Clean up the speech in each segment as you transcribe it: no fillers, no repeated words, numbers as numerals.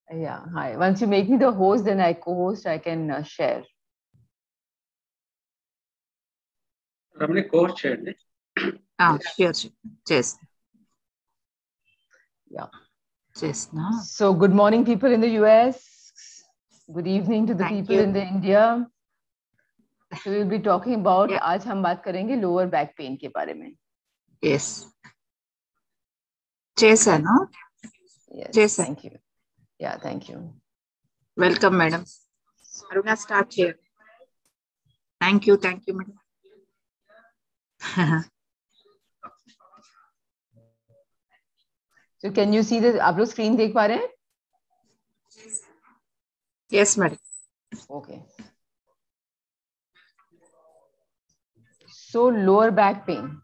Yeah, hi. Once you make me the host, then I co-host, I can share. हमने course చేయండి. Sure. Yes. Yeah. Yes, no. So good morning, people in the US. Good evening to the Thank people you. in the India. So we'll be talking about, Yeah. आज हम बात करेंगे lower back pain के बारे में. Yes. Jason, no? Yes. Jason. Thank you. Yeah, thank you. Welcome, madam. Aruna, start here. Thank you, madam. So can you see the, आप लोग screen देख पा रहे हैं? Yes, madam. Okay. So lower back pain.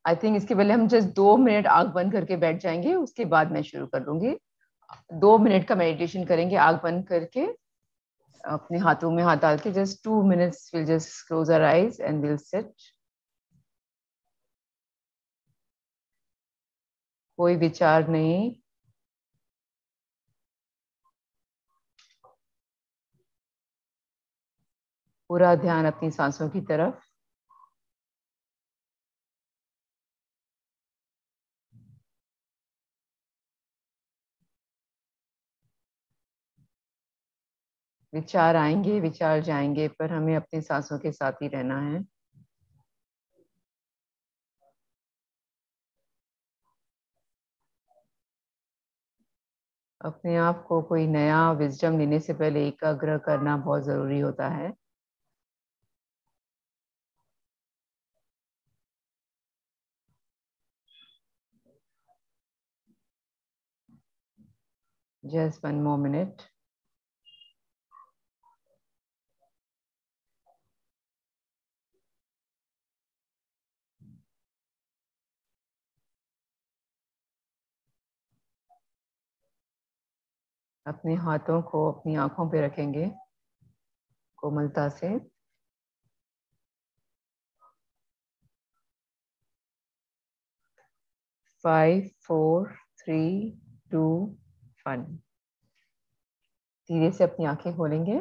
I think इसके पहले हम just 2 minute आंख बंद करके बैठ जाएंगे, उसके बाद मैं शुरू कर दूंगी. 2 मिनट का मेडिटेशन करेंगे आंख बंद करके, अपने हाथों में हाथ डाल के. Just 2 minutes, we'll just close our eyes and we'll sit. कोई विचार नहीं, पूरा ध्यान अपनी सांसों की तरफ. विचार आएंगे, विचार जाएंगे, पर हमें अपनी सांसों के साथ ही रहना है. अपने आप को कोई नया विजडम लेने से पहले एकाग्र करना बहुत जरूरी होता है. Just 1 more minute. अपने हाथों को अपनी आंखों पे रखेंगे कोमलता से. फाइव, 4, 3, 2, 1. धीरे से अपनी आंखें खोलेंगे.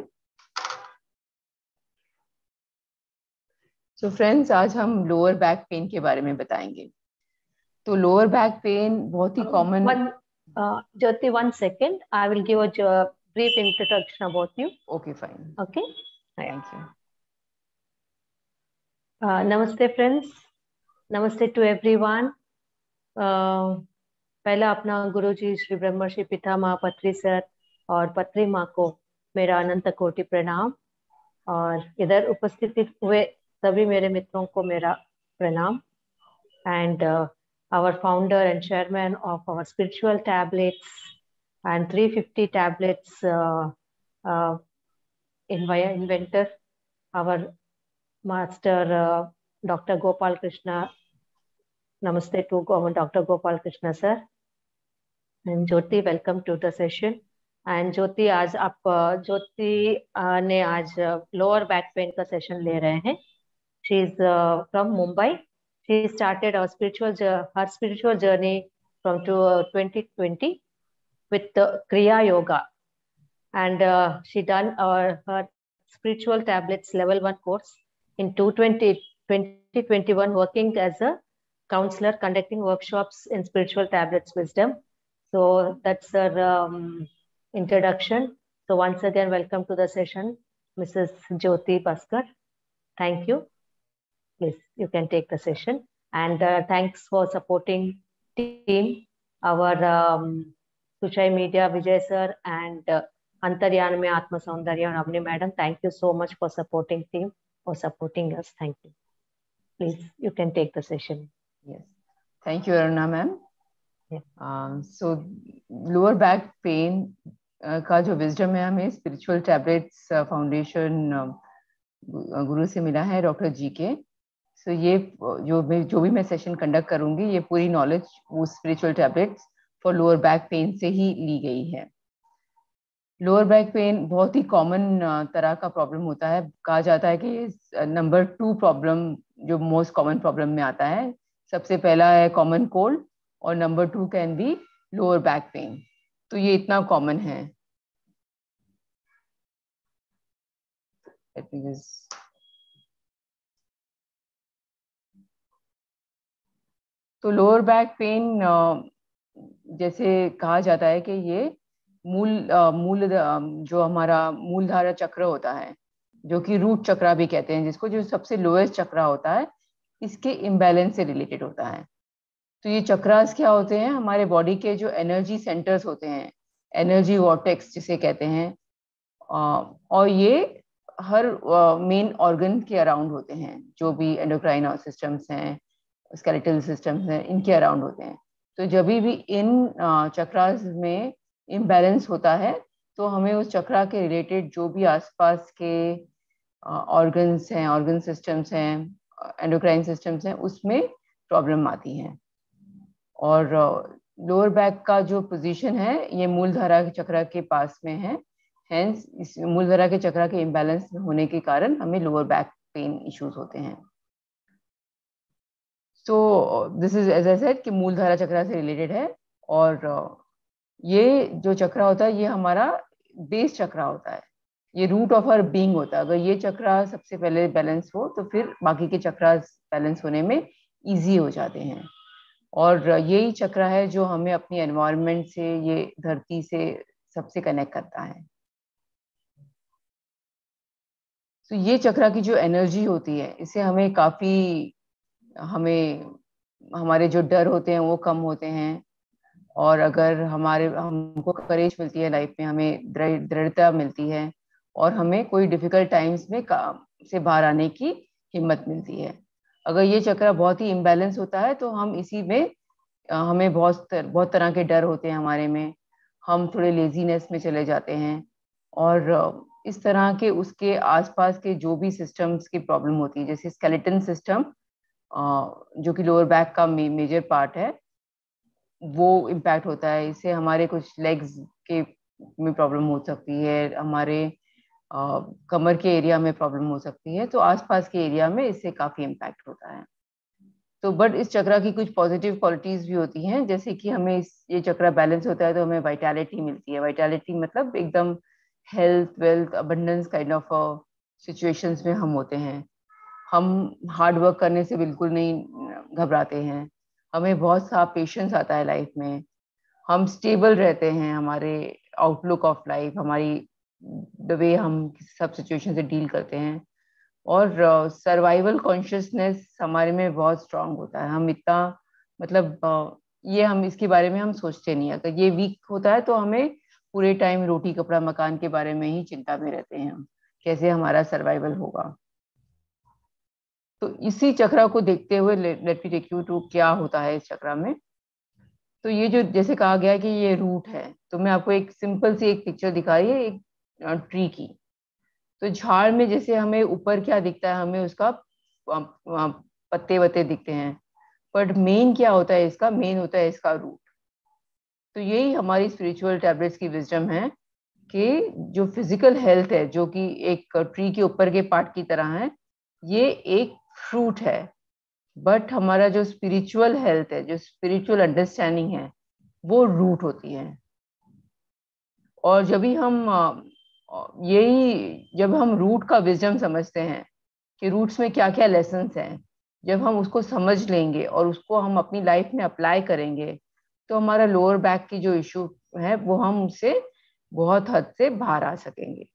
So friends, आज हम लोअर बैक पेन के बारे में बताएंगे. तो लोअर बैक पेन बहुत ही common. Jyoti, 1 second. I will give a brief introduction about you. Okay, fine. Okay. Thank you. Namaste, friends. Namaste to everyone. पहला अपना गुरुजी श्री ब्रह्मर्षि पितामह पत्री सर और पत्री माँ को मेरा अनंत कोटि प्रणाम, और इधर उपस्थित हुए सभी मेरे मित्रों को मेरा प्रणाम. And our founder and chairman of our spiritual tablets and 350 tablets inventor, our master Dr. Gopal Krishna. Namaste to Dr. Gopal Krishna sir. And Jyoti, welcome to the session. And Jyoti, आज आप Jyoti ने आज lower back pain का session ले रहे हैं. She is from Mumbai. She started her spiritual journey from 2020 with Kriya Yoga, and she done her spiritual tablets level 1 course in 2021, working as a counselor, conducting workshops in spiritual tablets wisdom. So that's her introduction. So once again, welcome to the session, Mrs. Jyoti Bhaskar. Thank you. Please, you can take the session. And thanks for supporting team, our Suchai Media, Vijay sir, and Antaryan Mein Atma Saundarya and Avni madam. Thank you so much for supporting team, for supporting us. Thank you. Please, you can take the session. Yes. Thank you, Aruna ma'am. Yeah. So lower back pain का जो wisdom है हमें spiritual tablets foundation गुरु से मिला है, doctor जी के. सो ये जो भी मैं सेशन कंडक्ट करूंगी, ये पूरी नॉलेज वो spiritual tablets for lower back pen से ही ली गई है. लोअर बैक पेन बहुत ही कॉमन तरह का प्रॉब्लम होता है. कहा जाता है कि नंबर 2 प्रॉब्लम जो मोस्ट कॉमन प्रॉब्लम में आता है. सबसे पहला है कॉमन कोल्ड और number 2 can be lower back pen. तो ये इतना कॉमन है। तो लोअर बैक पेन जैसे कहा जाता है कि ये जो हमारा मूलधारा चक्र होता है, जो कि रूट चक्रा भी कहते हैं जिसको, जो सबसे लोएस्ट चक्रा होता है, इसके इम्बैलेंस से रिलेटेड होता है। तो ये चक्रास क्या होते हैं? हमारे बॉडी के जो एनर्जी सेंटर्स होते हैं, एनर्जी वॉर्टेक्स जिसे कहते हैं, और ये हर मेन ऑर्गन के अराउंड होते हैं, जो भी एंडोक्राइन सिस्टम्स हैं, स्केलेटल सिस्टम्स हैं, इनके अराउंड होते हैं। तो जब भी इन चक्रास में इम्बैलेंस होता है तो हमें उस चक्रा के रिलेटेड जो भी आसपास के ऑर्गन्स हैं, ऑर्गन सिस्टम्स हैं, एंडोक्राइन सिस्टम्स हैं, उसमें प्रॉब्लम आती है। और लोअर बैक का जो पोजीशन है ये मूलधारा चक्र के पास में है, हेंस इस मूलधारा के चक्र के इम्बैलेंस होने के कारण हमें लोअर बैक पेन इश्यूज होते हैं। So this is as I said कि मूलधारा चक्र से रिलेटेड है। और ये जो चक्र होता है ये हमारा बेस चक्र होता है, ये रूट ऑफ आवर बीइंग होता है। अगर ये चक्र सबसे पहले बैलेंस हो तो फिर बाकी के चक्र बैलेंस होने में इजी हो जाते हैं। और यही चक्र है जो हमें अपनी एनवायरनमेंट से, ये धरती से सबसे कनेक्ट करता है। तो ये चक्र की जो एनर्जी होती है इससे हमें काफ़ी, हमारे जो डर होते हैं वो कम होते हैं। और अगर हमको करेज मिलती है लाइफ में, हमें दृढ़ता मिलती है, और हमें कोई डिफिकल्ट टाइम्स में से बाहर आने की हिम्मत मिलती है। अगर ये चक्र बहुत ही इम्बैलेंस होता है तो हम इसी में हमें बहुत तरह के डर होते हैं हमारे में, हम थोड़े लेजीनेस में चले जाते हैं। और इस तरह के उसके आसपास के जो भी सिस्टम्स की प्रॉब्लम होती है, जैसे स्केलेटन सिस्टम जो कि लोअर बैक का मेजर पार्ट है, वो इम्पैक्ट होता है। इससे हमारे कुछ लेग्स के में प्रॉब्लम हो सकती है, हमारे कमर के एरिया में प्रॉब्लम हो सकती है, तो आसपास के एरिया में इससे काफ़ी इम्पैक्ट होता है। तो बट इस चक्र की कुछ पॉजिटिव क्वालिटीज भी होती हैं, जैसे कि हमें ये चक्र बैलेंस होता है तो हमें वाइटैलिटी मिलती है। वाइटैलिटी मतलब एकदम health, wealth, abundance kind of situations में हम होते हैं। हम हार्ड वर्क करने से बिल्कुल नहीं घबराते हैं, हमें बहुत सा पेशेंस आता है लाइफ में, हम स्टेबल रहते हैं, हमारे आउटलुक ऑफ लाइफ, हमारी द वे हम सब सिचुएशन से डील करते हैं। और सर्वाइवल कॉन्शियसनेस हमारे में बहुत स्ट्रांग होता है। हम इतना मतलब ये हम इसके बारे में हम सोचते नहीं। अगर ये वीक होता है तो हमें पूरे टाइम रोटी कपड़ा मकान के बारे में ही चिंता में रहते हैं, हम कैसे हमारा सर्वाइवल होगा। तो इसी चक्र को देखते हुए let me take you to क्या होता है इस चक्र में। तो ये जो जैसे कहा गया कि ये रूट है, तो मैं आपको एक सिंपल सी एक पिक्चर दिखा रही है एक ट्री की। तो झाड़ में जैसे हमें ऊपर क्या दिखता है, हमें उसका पत्ते वत्ते दिखते हैं, बट मेन क्या होता है इसका? मेन होता है इसका रूट। तो यही हमारी स्पिरिचुअल टैबलेट्स की विजडम है कि जो फिजिकल हेल्थ है, जो कि एक ट्री के ऊपर के पार्ट की तरह है, ये एक फ्रूट है। बट हमारा जो स्पिरिचुअल हेल्थ है, जो स्पिरिचुअल अंडरस्टैंडिंग है, वो रूट होती है। और जब हम रूट का विजडम समझते हैं कि रूट्स में क्या क्या लेसन्स हैं, जब हम उसको समझ लेंगे और उसको हम अपनी लाइफ में अप्लाई करेंगे, तो हमारा लोअर बैक की जो इशू है वो हम उससे बहुत हद से बाहर आ सकेंगे।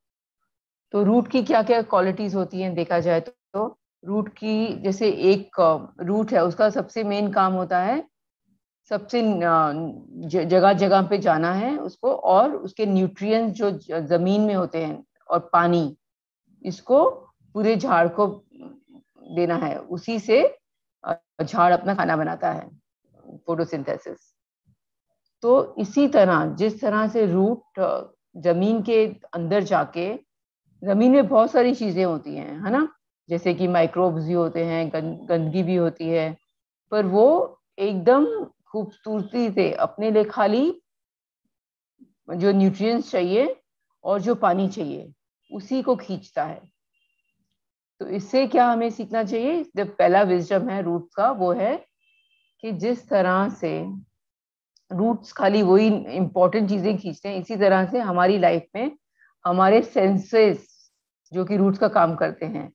तो रूट की क्या क्या क्वालिटीज होती हैं देखा जाए तो रूट की, जैसे एक रूट है उसका सबसे मेन काम होता है, सबसे जगह जगह पे जाना है उसको, और उसके न्यूट्रिएंट्स जो जमीन में होते हैं और पानी, इसको पूरे झाड़ को देना है। उसी से झाड़ अपना खाना बनाता है, फोटोसिंथेसिस। तो इसी तरह जिस तरह से रूट जमीन के अंदर जाके, जमीन में बहुत सारी चीजें होती हैं, है ना, जैसे कि माइक्रोब्स भी होते हैं, गंदगी भी होती है, पर वो एकदम खूबसूरती से अपने लिए खाली जो न्यूट्रिएंट्स चाहिए और जो पानी चाहिए उसी को खींचता है। तो इससे क्या हमें सीखना चाहिए? जब पहला विजडम है रूट का, वो है कि जिस तरह से रूट्स खाली वही इंपॉर्टेंट चीजें खींचते हैं, इसी तरह से हमारी लाइफ में हमारे सेंसेस जो कि रूट्स का काम करते हैं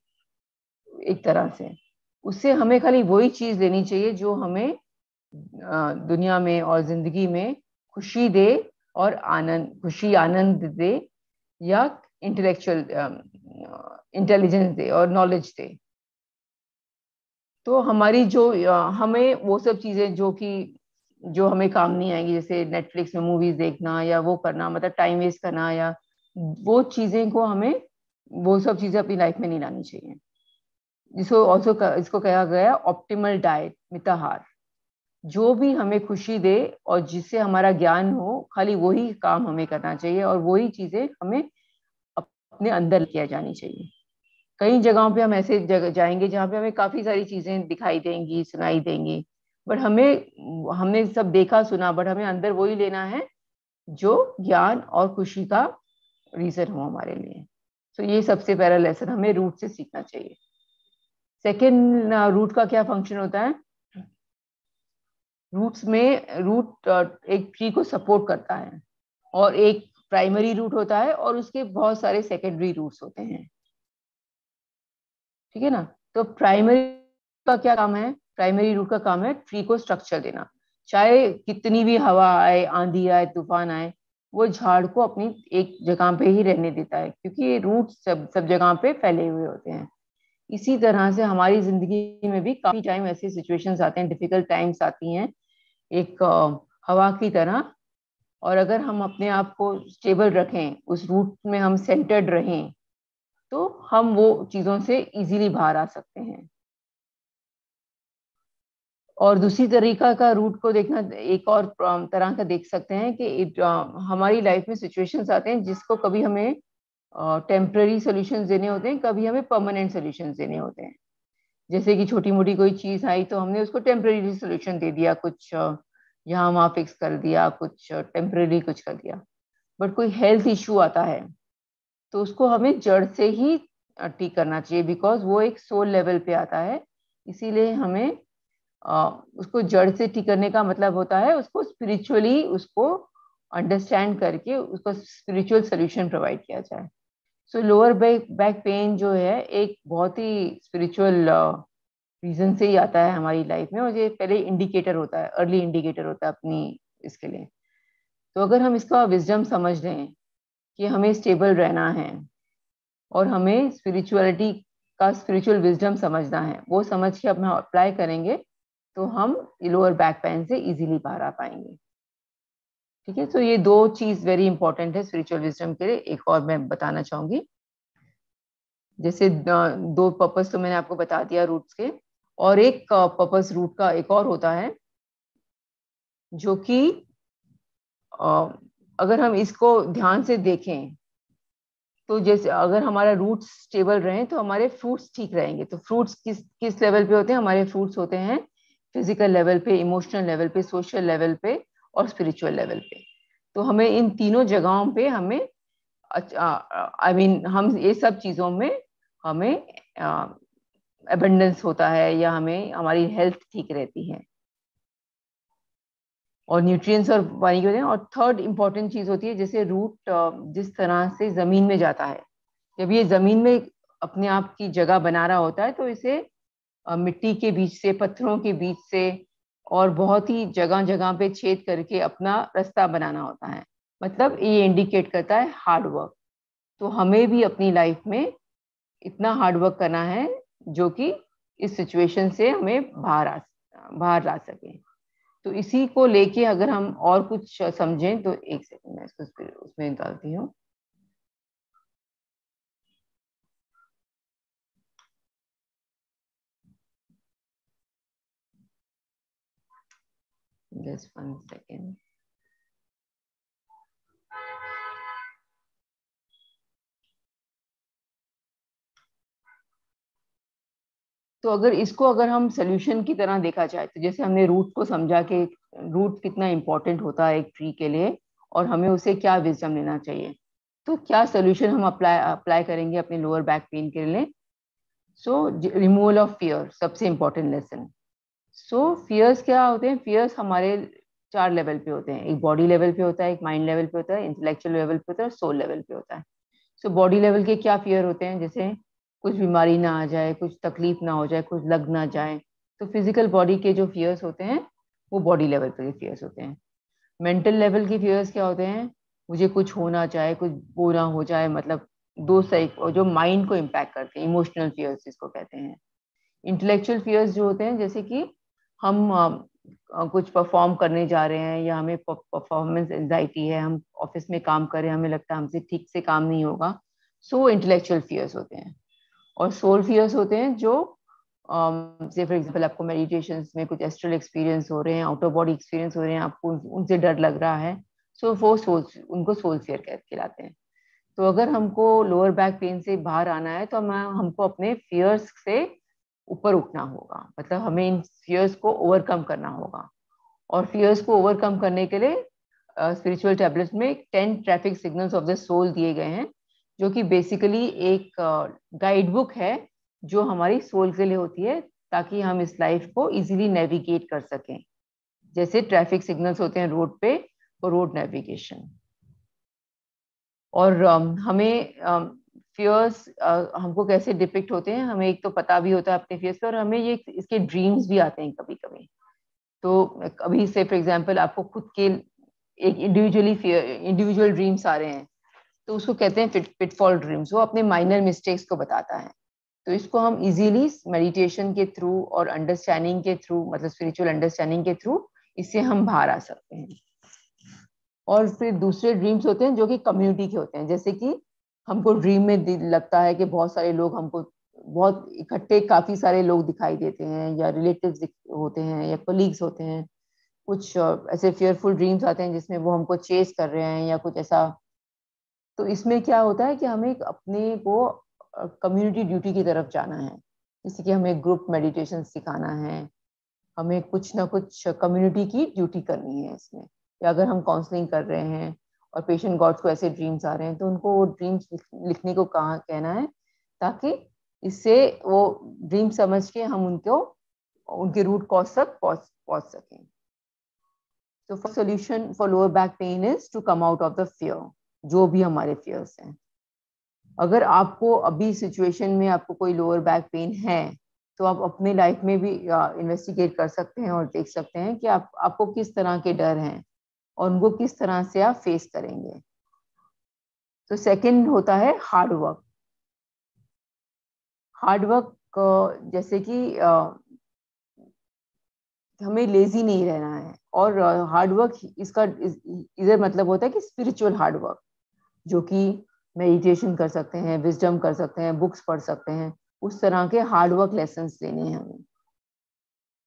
एक तरह से, उससे हमें खाली वही चीज लेनी चाहिए जो हमें दुनिया में और जिंदगी में खुशी दे और आनंद दे, या इंटेलेक्चुअल इंटेलिजेंस दे और नॉलेज दे। तो हमारी जो हमें वो सब चीजें जो हमें काम नहीं आएंगी, जैसे नेटफ्लिक्स में मूवीज देखना या वो करना, मतलब टाइम वेस्ट करना, या वो चीजें को हमें वो सब चीजें अपनी लाइफ में नहीं लानी चाहिए। इसको कहा गया ऑप्टिमल डाइट, मिताहार। जो भी हमें खुशी दे और जिससे हमारा ज्ञान हो, खाली वही काम हमें करना चाहिए और वही चीजें हमें अपने अंदर किया जानी चाहिए। कई जगहों पे हम ऐसे जगह जाएंगे जहाँ पे हमें काफी सारी चीजें दिखाई देंगी, सुनाई देंगी, बट हमने सब देखा सुना, बट हमें अंदर वही लेना है जो ज्ञान और खुशी का रीजन हो हमारे लिए। तो ये सबसे पहला लेसन हमें रूट से सीखना चाहिए। सेकेंड, रूट का क्या फंक्शन होता है? रूट एक ट्री को सपोर्ट करता है, और एक प्राइमरी रूट होता है और उसके बहुत सारे सेकेंडरी रूट्स होते हैं, ठीक है ना। तो प्राइमरी का क्या काम है? प्राइमरी रूट का काम है ट्री को स्ट्रक्चर देना। चाहे कितनी भी हवा आए, आंधी आए, तूफान आए, वो झाड़ को अपनी एक जगह पे ही रहने देता है, क्योंकि ये रूट सब जगह पे फैले हुए होते हैं। इसी तरह से हमारी जिंदगी में भी काफी टाइम ऐसे सिचुएशंस आते हैं, डिफिकल्ट टाइम्स आती हैं एक हवा की तरह, और अगर हम अपने आप को स्टेबल रखें, उस रूट में हम सेंटर्ड रहें, तो हम वो चीजों से इजीली बाहर आ सकते हैं। और दूसरी तरीका का रूट को देखना, एक और तरह का देख सकते हैं कि हमारी लाइफ में सिचुएशंस आते हैं जिसको कभी हमें टेम्पररी सॉल्यूशंस देने होते हैं, कभी हमें परमानेंट सॉल्यूशंस देने होते हैं। जैसे कि छोटी मोटी कोई चीज आई तो हमने उसको टेम्पररी सॉल्यूशन दे दिया, कुछ यहाँ वहाँ फिक्स कर दिया, कुछ टेम्पररी कुछ कर दिया। बट कोई हेल्थ इशू आता है तो उसको हमें जड़ से ही ठीक करना चाहिए, बिकॉज वो एक सोल लेवल पे आता है। इसीलिए हमें उसको जड़ से ठीक करने का मतलब होता है उसको स्पिरिचुअली उसको अंडरस्टैंड करके उसको स्पिरिचुअल सोल्यूशन प्रोवाइड किया जाए। सो लोअर बैक पेन जो है एक बहुत ही स्पिरिचुअल रीजन से ही आता है हमारी लाइफ में, और ये पहले इंडिकेटर होता है, अर्ली इंडिकेटर होता है अपनी इसके लिए। तो अगर हम इसका विजडम समझ लें कि हमें स्टेबल रहना है और हमें स्पिरिचुअल विजडम समझना है, वो समझ के अपना अप्लाई करेंगे तो हम लोअर बैक पेन से इजीली बाहर आ पाएंगे। ठीक है, तो ये दो चीज वेरी इंपॉर्टेंट है स्पिरिचुअल विजडम के लिए। एक और मैं बताना चाहूंगी, जैसे दो पर्पस तो मैंने आपको बता दिया रूट्स के, और एक पर्पस रूट का एक और होता है जो कि अगर हम इसको ध्यान से देखें तो जैसे अगर हमारा रूट्स स्टेबल रहे तो हमारे फ्रूट्स ठीक रहेंगे। तो फ्रूट्स किस लेवल पे होते हैं? हमारे फ्रूट्स होते हैं फिजिकल लेवल पे, इमोशनल लेवल पे, सोशल लेवल पे और स्पिरिचुअल लेवल पे। तो हमें इन तीनों जगहों पे हमें हम ये सब चीजों में हमें एबंडेंस होता है, या हमें हमारी हेल्थ ठीक रहती है और न्यूट्रिएंट्स और पानी के होते हैं। और थर्ड इंपॉर्टेंट चीज होती है, जैसे रूट जिस तरह से जमीन में जाता है, जब ये जमीन में अपने आप की जगह बना रहा होता है तो इसे मिट्टी के बीच से, पत्थरों के बीच से और बहुत ही जगह जगह पे छेद करके अपना रास्ता बनाना होता है। मतलब ये इंडिकेट करता है हार्ड वर्क। तो हमें भी अपनी लाइफ में इतना हार्ड वर्क करना है जो कि इस सिचुएशन से हमें बाहर ला सके। तो इसी को लेके अगर हम और कुछ समझें तो एक सेकंड मैं इसको उसमें डालती हूँ। Just 1 second. तो अगर हम सोल्यूशन की तरह देखा जाए, तो जैसे हमने रूट को समझा कि रूट कितना इंपॉर्टेंट होता है एक ट्री के लिए और हमें उसे क्या विजडम लेना चाहिए, तो क्या सोल्यूशन हम अप्लाई करेंगे अपने लोअर बैक पेन के लिए? सो रिमूवल ऑफ फियर, सबसे इंपॉर्टेंट लेसन। सो फियर्स क्या होते हैं? फियर्स हमारे चार लेवल पे होते हैं, एक बॉडी लेवल पे होता है, एक माइंड लेवल पे होता है, इंटेलेक्चुअल लेवल पे होता है और सोल लेवल पे होता है। सो बॉडी लेवल के क्या फियर होते हैं, जैसे कुछ बीमारी ना आ जाए, कुछ तकलीफ ना हो जाए, कुछ लग ना जाए, तो फिजिकल बॉडी के जो फियर्स होते हैं वो बॉडी लेवल पे के फियर्स होते हैं। मेंटल लेवल के फियर्स क्या होते हैं, मुझे कुछ होना चाहे, कुछ वो ना हो जाए, मतलब दो साइड जो माइंड को इम्पैक्ट करते हैं, इमोशनल फियर्स जिसको कहते हैं। इंटेलेक्चुअल फियर्स जो होते हैं, जैसे कि हम कुछ परफॉर्म करने जा रहे हैं या हमें परफॉर्मेंस एंजाइटी है, हम ऑफिस में काम कर रहे हैं, हमें लगता है हमसे ठीक से काम नहीं होगा, सो इंटेलेक्चुअल फियर्स होते हैं। और सोल फियर्स होते हैं जो से फॉर एग्जांपल आपको मेडिटेशन में कुछ एस्ट्रल एक्सपीरियंस हो रहे हैं, आउटर बॉडी एक्सपीरियंस हो रहे हैं, आपको उनसे डर लग रहा है, सो वो सोल, उनको सोल फियर कहलाते हैं। तो अगर हमको लोअर बैक पेन से बाहर आना है तो हमको अपने फियर्स से ऊपर उठना होगा, मतलब हमें इन फियर्स को ओवरकम करना होगा। और फियर्स को ओवरकम करने के लिए स्पिरिचुअल टैबलेट्स में 10 traffic signals of the soul दिए गए हैं, जो कि बेसिकली एक गाइड बुक है जो हमारी सोल के लिए होती है, ताकि हम इस लाइफ को इजीली नेविगेट कर सकें। जैसे ट्रैफिक सिग्नल्स होते हैं रोड पे, और रोड नेविगेशन। और हमें फियर्स हमको कैसे डिपिक्ट होते हैं, हमें एक तो पता भी होता है अपने फियर्स पे, और हमें ये इसके ड्रीम्स भी आते हैं कभी कभी। तो अभी से फॉर एग्जांपल आपको खुद के एक इंडिविजुअल ड्रीम्स आ रहे हैं, तो उसको कहते हैं पिटफॉल ड्रीम्स, वो अपने माइनर मिस्टेक्स को बताता है। तो इसको हम इजीली मेडिटेशन के थ्रू और अंडरस्टैंडिंग के थ्रू, मतलब स्पिरिचुअल अंडरस्टैंडिंग के थ्रू, इससे हम बाहर आ सकते हैं। और फिर दूसरे ड्रीम्स होते हैं जो कि कम्युनिटी के होते हैं, जैसे कि हमको ड्रीम में लगता है कि बहुत सारे लोग हमको, बहुत इकट्ठे काफी सारे लोग दिखाई देते हैं, या रिलेटिव्स होते हैं, या कोलीग्स होते हैं। कुछ ऐसे फियरफुल ड्रीम्स आते हैं जिसमें वो हमको चेस कर रहे हैं या कुछ ऐसा। तो इसमें क्या होता है कि हमें अपने को कम्युनिटी ड्यूटी की तरफ जाना है, जैसे कि हमें ग्रुप मेडिटेशन सिखाना है, हमें कुछ ना कुछ कम्युनिटी की ड्यूटी करनी है इसमें। या अगर हम काउंसलिंग कर रहे हैं और पेशेंट गॉड्स को ऐसे ड्रीम्स आ रहे हैं, तो उनको वो ड्रीम्स लिखने को कहाँ कहना है, ताकि इससे वो ड्रीम समझ के हम उनको उनके रूट कॉज तक पहुंच सकें। तो first solution for lower back pain is to come out of the fear, जो भी हमारे फियर्स हैं। अगर आपको अभी सिचुएशन में आपको कोई लोअर बैक पेन है, तो आप अपने लाइफ में भी इन्वेस्टिगेट कर सकते हैं और देख सकते हैं कि आपको किस तरह के डर हैं और उनको किस तरह से आप फेस करेंगे। तो सेकंड होता है हार्ड वर्क। हार्ड वर्क जैसे कि हमें लेजी नहीं रहना है, और हार्ड वर्क इसका इधर मतलब होता है कि स्पिरिचुअल हार्ड वर्क, जो कि मेडिटेशन कर सकते हैं, विजडम कर सकते हैं, बुक्स पढ़ सकते हैं, उस तरह के हार्ड वर्क लेसन्स लेने हैं हमें।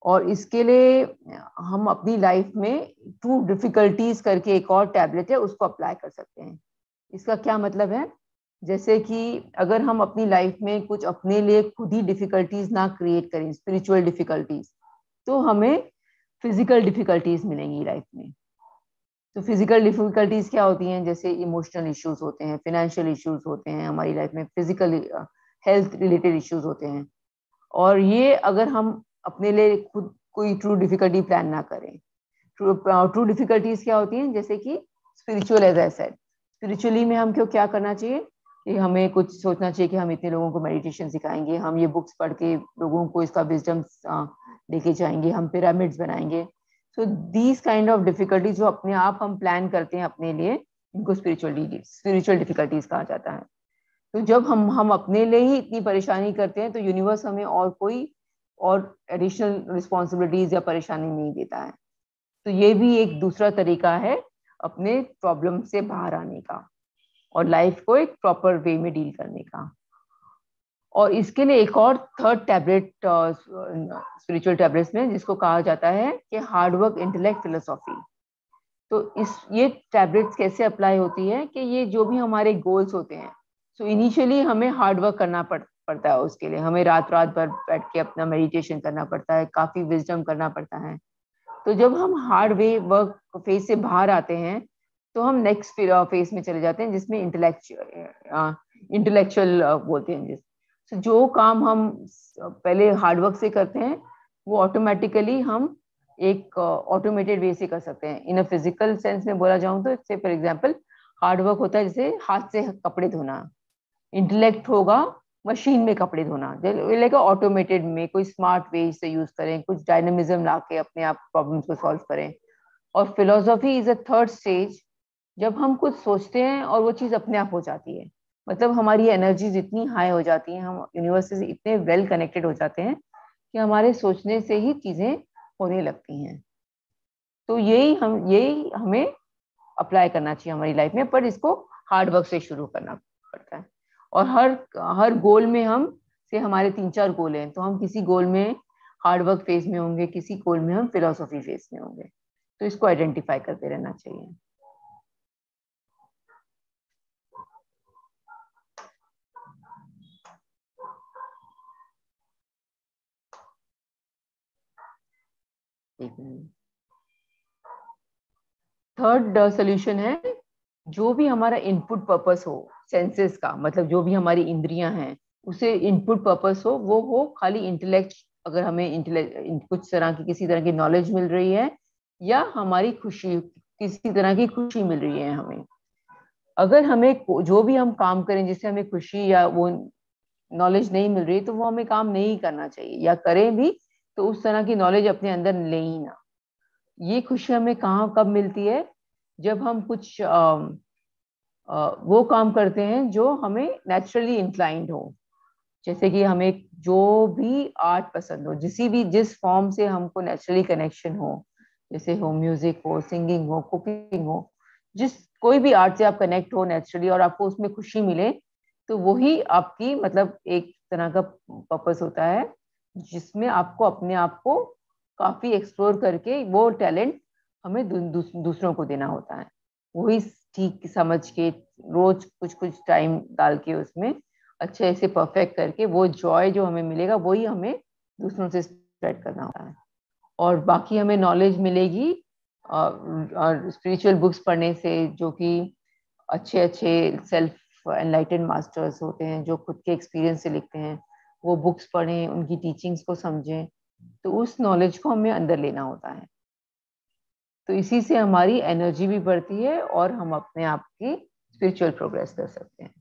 और इसके लिए हम अपनी लाइफ में ट्रू डिफिकल्टीज करके एक और टैबलेट है, उसको अप्लाई कर सकते हैं। इसका क्या मतलब है, जैसे कि अगर हम अपनी लाइफ में कुछ अपने लिए खुद ही डिफिकल्टीज ना क्रिएट करें, स्पिरिचुअल डिफिकल्टीज, तो हमें फिजिकल डिफिकल्टीज मिलेंगी लाइफ में। तो फिजिकल डिफिकल्टीज क्या होती हैं, जैसे इमोशनल इश्यूज होते हैं, फाइनेंशियल इश्यूज होते हैं हमारी लाइफ में, फिजिकल हेल्थ रिलेटेड इश्यूज होते हैं। और ये अगर हम अपने लिए खुद कोई ट्रू डिफिकल्टी प्लान ना करें। ट्रू डिफिकल्टीज क्या होती हैं, जैसे कि spiritual, as I said, spiritually में हमको क्या करना चाहिए कि हमें कुछ सोचना चाहिए कि हम इतने लोगों को मेडिटेशन सिखाएंगे, हम ये बुक्स पढ़ के लोगों को इसका विजडम लेके जाएंगे, हम पिरामिड्स बनाएंगे। So these kind of difficulties जो अपने आप हम प्लान करते हैं अपने लिए, इनको स्पिरिचुअल डिफिकल्टीज कहा जाता है। तो जब हम अपने लिए ही इतनी परेशानी करते हैं, तो यूनिवर्स हमें और कोई और एडिशनल रिस्पॉन्सिबिलिटीज या परेशानी नहीं देता है। तो ये भी एक दूसरा तरीका है अपने प्रॉब्लम से बाहर आने का और लाइफ को एक प्रॉपर वे में डील करने का। और इसके लिए एक और थर्ड टैबलेट स्पिरिचुअल टैबलेट्स में, जिसको कहा जाता है कि हार्ड वर्क इंटेलेक्ट फिलोसॉफी। तो ये टैबलेट्स कैसे अप्लाई होती है कि ये जो भी हमारे गोल्स होते हैं, सो इनिशियली हमें हार्ड वर्क करना पड़ता है, उसके लिए हमें रात भर बैठ के अपना मेडिटेशन करना पड़ता है, काफी विजडम करना पड़ता है। तो जब हम हार्ड वे वर्क फेज से बाहर आते हैं, तो हम नेक्स्ट फेज में चले जाते हैं, जिसमें इंटेलेक्चुअल बोलते हैं। तो जो काम हम पहले हार्ड वर्क से करते हैं, वो ऑटोमेटिकली हम एक ऑटोमेटेड वे से कर सकते हैं। इन अ फिजिकल सेंस में बोला जाऊं तो से फॉर एग्जांपल हार्ड वर्क होता है जैसे हाथ से कपड़े धोना, इंटेलेक्ट होगा मशीन में कपड़े धोना, लाइक ऑटोमेटेड में कोई स्मार्ट वे से यूज करें, कुछ डायनामिज्म ला के अपने आप प्रॉब्लम्स को सॉल्व करें। और philosophy is a third stage, जब हम कुछ सोचते हैं और वो चीज अपने आप हो जाती है, मतलब हमारी एनर्जीज इतनी हाई हो जाती हैं, हम यूनिवर्स से इतने वेल कनेक्टेड हो जाते हैं कि हमारे सोचने से ही चीजें होने लगती हैं। तो यही हमें अप्लाई करना चाहिए हमारी लाइफ में, पर इसको हार्ड वर्क से शुरू करना पड़ता है। और हर गोल में हम से हमारे 3-4 गोल हैं, तो हम किसी गोल में हार्ड वर्क फेज में होंगे, किसी गोल में हम फिलोसॉफी फेज में होंगे, तो इसको आइडेंटिफाई करते रहना चाहिए। थर्ड सोल्यूशन है, जो भी हमारा इनपुट पर्पस हो सेंसेस का, मतलब जो भी हमारी इंद्रियां हैं उसे इनपुट पर्पस हो, वो हो खाली इंटेलेक्ट, अगर हमें कुछ तरह की किसी तरह की नॉलेज मिल रही है या हमारी खुशी, किसी तरह की खुशी मिल रही है हमें। अगर हमें जो भी हम काम करें जिससे हमें खुशी या वो नॉलेज नहीं मिल रही, तो वो हमें काम नहीं करना चाहिए, या करें भी तो उस तरह की नॉलेज अपने अंदर ले ही ना। ये खुशी हमें कहाँ कब मिलती है, जब हम कुछ वो काम करते हैं जो हमें नेचुरली इंक्लाइंड हो। जैसे कि हमें जो भी आर्ट पसंद हो, जिस फॉर्म से हमको नेचुरली कनेक्शन हो, जैसे हो म्यूजिक हो, सिंगिंग हो, कुकिंग हो, जिस कोई भी आर्ट से आप कनेक्ट हो नेचुरली और आपको उसमें खुशी मिले, तो वही आपकी मतलब एक तरह का पर्पस होता है, जिसमें आपको अपने आप को काफी एक्सप्लोर करके वो टैलेंट हमें दूसरों को देना होता है। वही ठीक समझ के रोज कुछ कुछ टाइम डाल के उसमें अच्छे से परफेक्ट करके वो जॉय जो हमें मिलेगा वही हमें दूसरों से स्प्रेड करना होता है। और बाकी हमें नॉलेज मिलेगी और स्पिरिचुअल बुक्स पढ़ने से, जो कि अच्छे अच्छे सेल्फ एनलाइटेंड मास्टर्स होते हैं जो खुद के एक्सपीरियंस से लिखते हैं, वो बुक्स पढ़ें, उनकी टीचिंग्स को समझें, तो उस नॉलेज को हमें अंदर लेना होता है। तो इसी से हमारी एनर्जी भी बढ़ती है और हम अपने आप की स्पिरिचुअल प्रोग्रेस कर सकते हैं।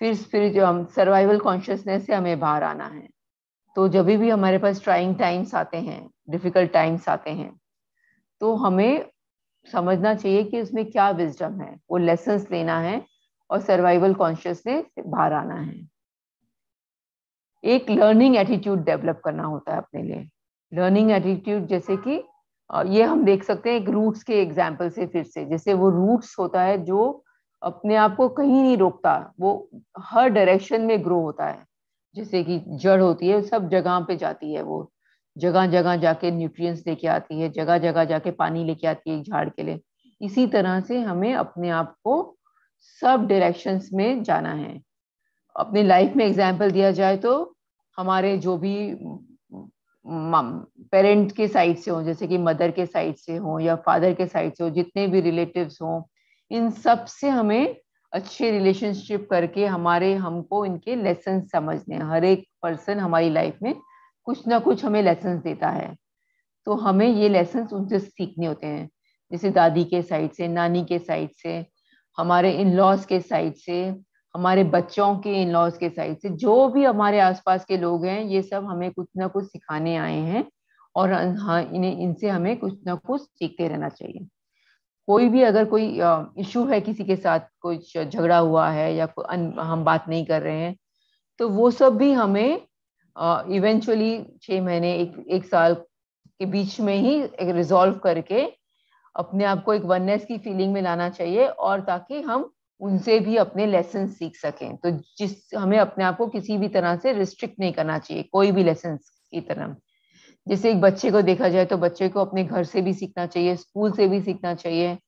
फिर स्पिरिचुअल सर्वाइवल कॉन्शियसनेस से हमें बाहर आना है। तो जब भी हमारे पास ट्राइंग टाइम्स आते हैं, डिफिकल्ट टाइम्स आते हैं, तो हमें समझना चाहिए कि उसमें क्या विजडम है, वो लेसन्स लेना है और सर्वाइवल कॉन्शियसनेस से बाहर आना है। एक लर्निंग एटीट्यूड डेवलप करना होता है अपने लिए। लर्निंग एटीट्यूड जैसे कि ये हम देख सकते हैं एक रूट्स के एग्जाम्पल से, फिर से जैसे वो रूट्स होता है जो अपने आप को कहीं नहीं रोकता, वो हर डायरेक्शन में ग्रो होता है। जैसे कि जड़ होती है, सब जगह पे जाती है, वो जगह जगह जाके न्यूट्रिएंट्स लेके आती है, जगह जगह जाके पानी लेके आती है एक झाड़ के लिए। इसी तरह से हमें अपने आप को सब डायरेक्शंस में जाना है। अपनी लाइफ में एग्जाम्पल दिया जाए तो हमारे जो भी पेरेंट के साइड से हो, जैसे कि मदर के साइड से हो या फादर के साइड से हो, जितने भी रिलेटिव्स हों, इन सब से हमें अच्छे रिलेशनशिप करके हमको इनके लेसन समझने। हर एक पर्सन हमारी लाइफ में कुछ ना कुछ हमें लेसन देता है, तो हमें ये लेसन उनसे सीखने होते हैं। जैसे दादी के साइड से, नानी के साइड से, हमारे इन लॉज के साइड से, हमारे बच्चों के इन लॉज के साइड से, जो भी हमारे आसपास के लोग हैं, ये सब हमें कुछ ना कुछ सिखाने आए हैं और हाँ, इनसे हमें कुछ ना कुछ सीखते रहना चाहिए। कोई भी अगर कोई इशू है, किसी के साथ कुछ झगड़ा हुआ है या हम बात नहीं कर रहे हैं, तो वो सब भी हमें इवेंचुअली 6 महीने एक साल के बीच में ही रिजॉल्व करके अपने आप को एक वननेस की फीलिंग में लाना चाहिए, और ताकि हम उनसे भी अपने लेसन सीख सकें। तो हमें अपने आप को किसी भी तरह से रिस्ट्रिक्ट नहीं करना चाहिए, कोई भी लेसन की तरह। जैसे एक बच्चे को देखा जाए तो बच्चे को अपने घर से भी सीखना चाहिए, स्कूल से भी सीखना चाहिए,